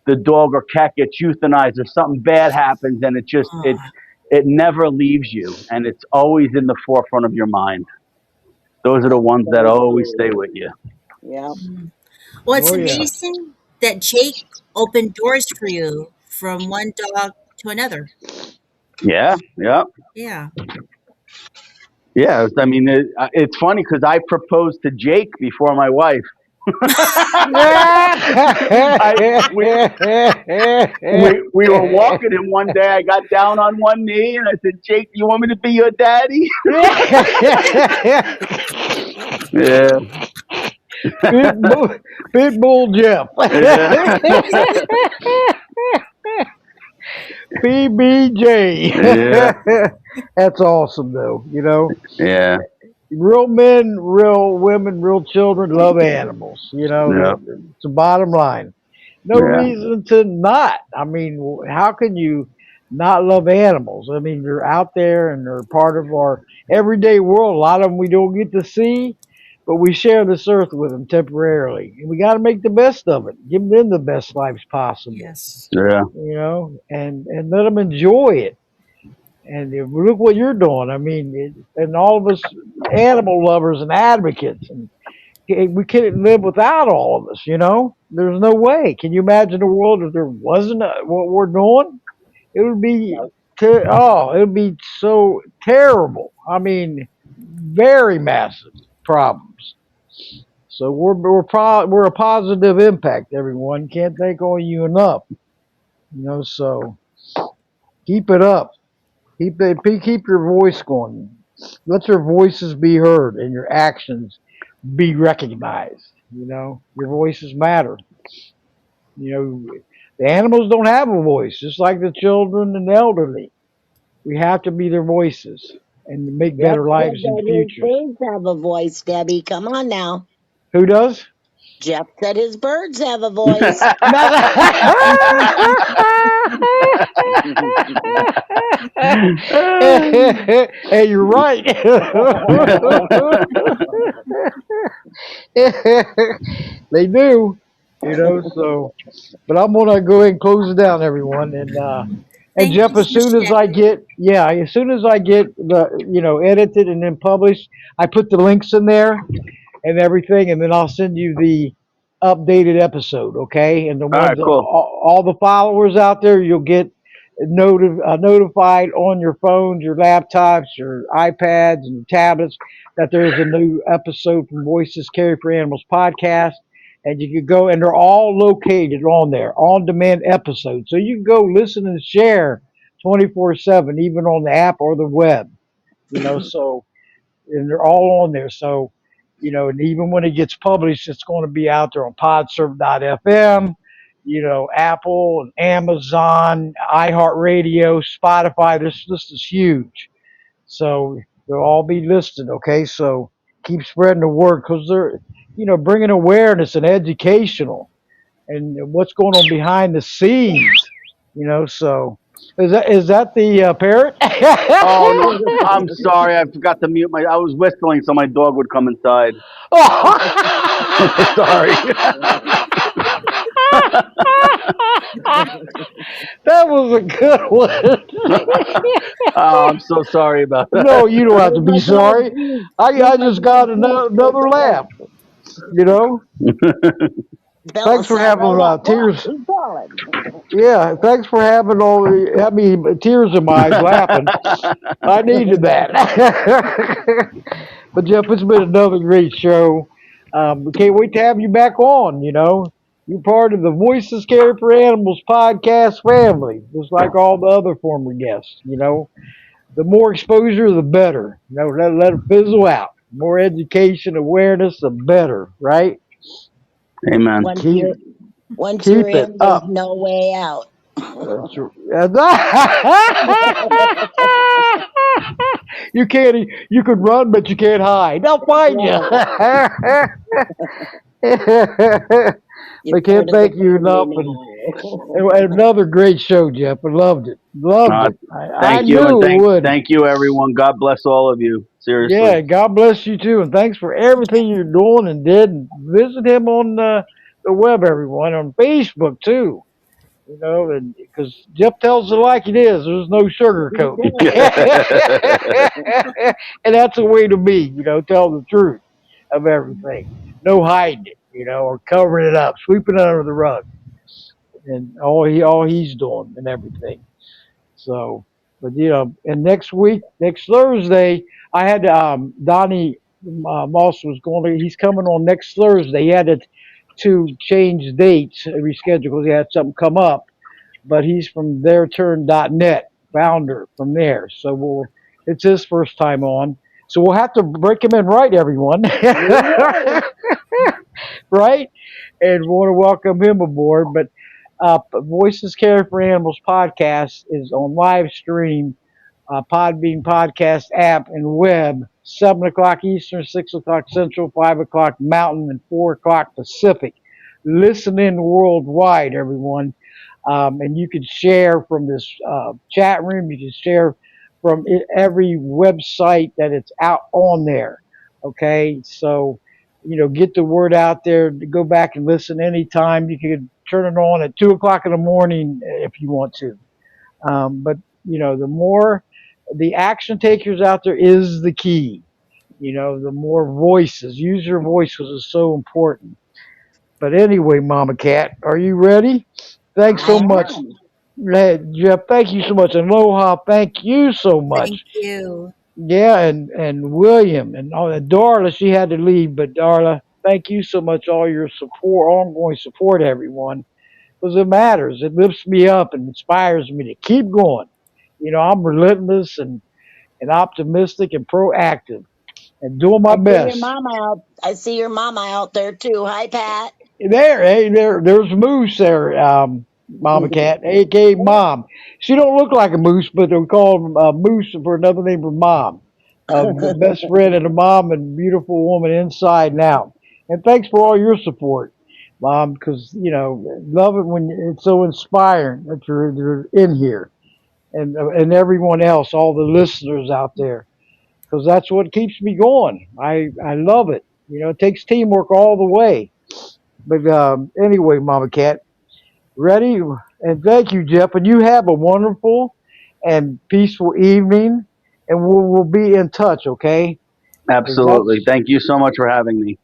the dog or cat gets euthanized or something bad happens and Oh, it never leaves you and it's always in the forefront of your mind. Those are the That's ones that so always true. stay with you. Yeah. mm. Well, it's Oh yeah. amazing that Jake opened doors for you from one dog to another. Yeah, yeah, Yeah. yeah. I mean, it's funny because I proposed to Jake before my wife. I we were walking, and one day I got down on one knee and I said, "Jake, do you want me to be your daddy?" Yeah, Pitbull, Pitbull Jeff. yeah, PBJ. yeah, That's awesome, though. yeah, Real men, real women, real children love animals. yeah, It's the bottom line. No yeah. reason to not. I mean, how can you not love animals? I mean, they're out there and they're part of our everyday world. A lot of them we don't get to see, but we share this earth with them temporarily, and we got to make the best of it. Give them the best lives possible, Yes. Yeah. and let them enjoy it. And look what you're doing. I mean, and all of us animal lovers and advocates, and we couldn't live without all of us. There's no way. Can you imagine a world if there wasn't what we're doing? It would be it would be so terrible. I mean, very massive problems. So we're a positive impact. Everyone can't thank all you enough. So keep it up. Keep your voice going. Let your voices be heard and your actions be recognized. Your voices matter. The animals don't have a voice, just like the children and the elderly. We have to be their voices and make Jeff better said lives in the that his future. birds have a voice, Debbie. Come on now. Who does? Jeff said his birds have a voice. Hey, you're right. They do, so. But I'm gonna go ahead and close it down, everyone. And Thank Jeff, you for sharing. as soon as I get the edited and then published, I put the links in there and everything, and then I'll send you the updated episode, okay? And the All right. ones, Cool. all the followers out there, you'll get notified on your phones, your laptops, your iPads, and your tablets that there's a new episode from Voices Carry for Animals podcast. And you can go, and they're all located on there, on demand episodes. So you can go listen and share 24/7, even on the app or the web, so and they're all on there. So, and even when it gets published, it's going to be out there on podserve.fm, Apple and Amazon, iHeartRadio, Spotify. This list is huge. So they'll all be listed. Okay. So keep spreading the word because they're, bringing awareness and educational and what's going on behind the scenes, so is that the parrot? Oh no, I'm sorry. I forgot to mute my. I was whistling so my dog would come inside. Sorry. That was a good one. Oh, I'm so sorry about No, that. you don't have to Where's be my dog sorry. Juice? I Where's my just dog got Juice? another laugh. You know. Bella Thanks for sat having right up. Look, tears. he's calling. Yeah, thanks for having tears in my eyes laughing. I needed that. But Jeff, it's been another great show. We can't wait to have you back on. You're part of the Voices Care for Animals podcast family, just like all the other former guests. The more exposure, the better. Let it fizzle out. More education, awareness, the better. Right? Amen. Once Keep you're once you're keep it in, there's up. no way out. That's you can't. You could run, but you can't hide. They'll find you. Right. You're They part can't of the thank you family enough. And now. another great show, Jeff. I loved it. Loved Uh, it. I Thank you, and knew it would. thank you, everyone. God bless all of you. Seriously. Yeah, God bless you too, and thanks for everything you're doing and did. And visit him on the web, everyone, on Facebook too. And because Jeff tells it like it is, there's no He sugarcoating, does. and that's the way to be. Tell the truth of everything, no hiding it, or covering it up, sweeping it under the rug, and all he's doing and everything. So, but and next week, next Thursday, I had Donnie Moss was going to. He's coming on next Thursday. He had to change dates, reschedule because he had something come up. But he's from theirturn.net, founder from there. So it's his first time on. So we'll have to break him in right, everyone. We will. Right? And we want to welcome him aboard. But Voices Care for Animals podcast is on live stream, Podbean podcast app and web, 7 o'clock Eastern, 6 o'clock Central, 5 o'clock Mountain, and 4 o'clock Pacific. Listen in worldwide, everyone. And you can share from this chat room. You can share from every website that it's out on there. Okay, so get the word out there. Go back and listen anytime. You can turn it on at 2 o'clock in the morning if you want to. But the more the action takers out there is the key. The more voices. Use your voices is so important. But anyway, Mama Cat, are you ready? Thanks I so much. am. Jeff, thank you so much. And Aloha, thank you so Thank much. you. Yeah, and William and Darla, she had to leave, but Darla, thank you so much. All your support, ongoing support, everyone, because it matters. It lifts me up and inspires me to keep going. I'm relentless and optimistic and proactive and doing my I see your best. mama out. I see your mama out there too. Hi, Pat. There's Moose there, Mama Cat, aka Mom. She don't look like a moose, but they'll call him Moose for another name for Mom. The best friend and a mom and beautiful woman inside and out. And thanks for all your support, Mom, because love it when it's so inspiring that you're in here, and everyone else, all the listeners out there, because that's what keeps me going. I love it. It takes teamwork all the way. But anyway, Mama Cat, ready? And thank you, Jeff. And you have a wonderful and peaceful evening. And we'll be in touch, okay? Because Absolutely. that's Thank you so much for having me.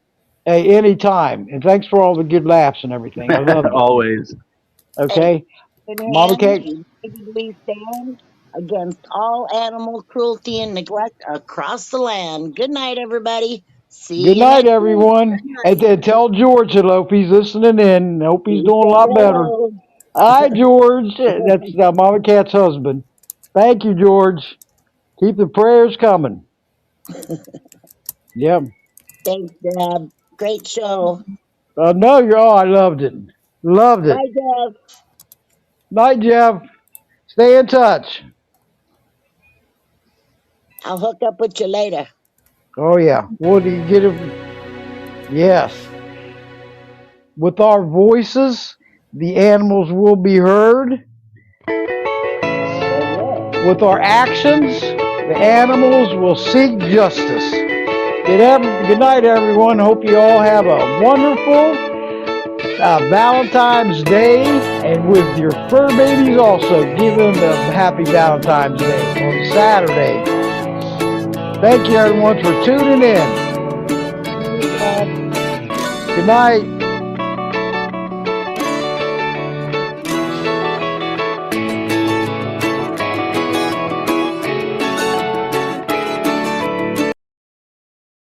hey, anytime. And thanks for all the good laughs and everything. I love you. Always. And Okay, in Mama hands, Cat. we stand against all animal cruelty and neglect across the land. Good night, everybody. See Good you night, next week. everyone. And tell George hello if he's listening in. Hope he's He doing a said lot better. hello. Hi, George. That's Mama Cat's husband. Thank you, George. Keep the prayers coming. Yep. Thanks, Deb. Great show. No, I loved it. Loved it. Bye, Deb. Night, Jeff. Stay in touch. I'll hook up with you later. Oh, yeah. What do you get it? Yes. With our voices, the animals will be heard. They will. With our actions, the animals will seek justice. Good night, everyone. Hope you all have a wonderful Valentine's Day. And with your fur babies also, give them a happy Valentine's Day on Saturday. Thank you, everyone, for tuning in. Good night.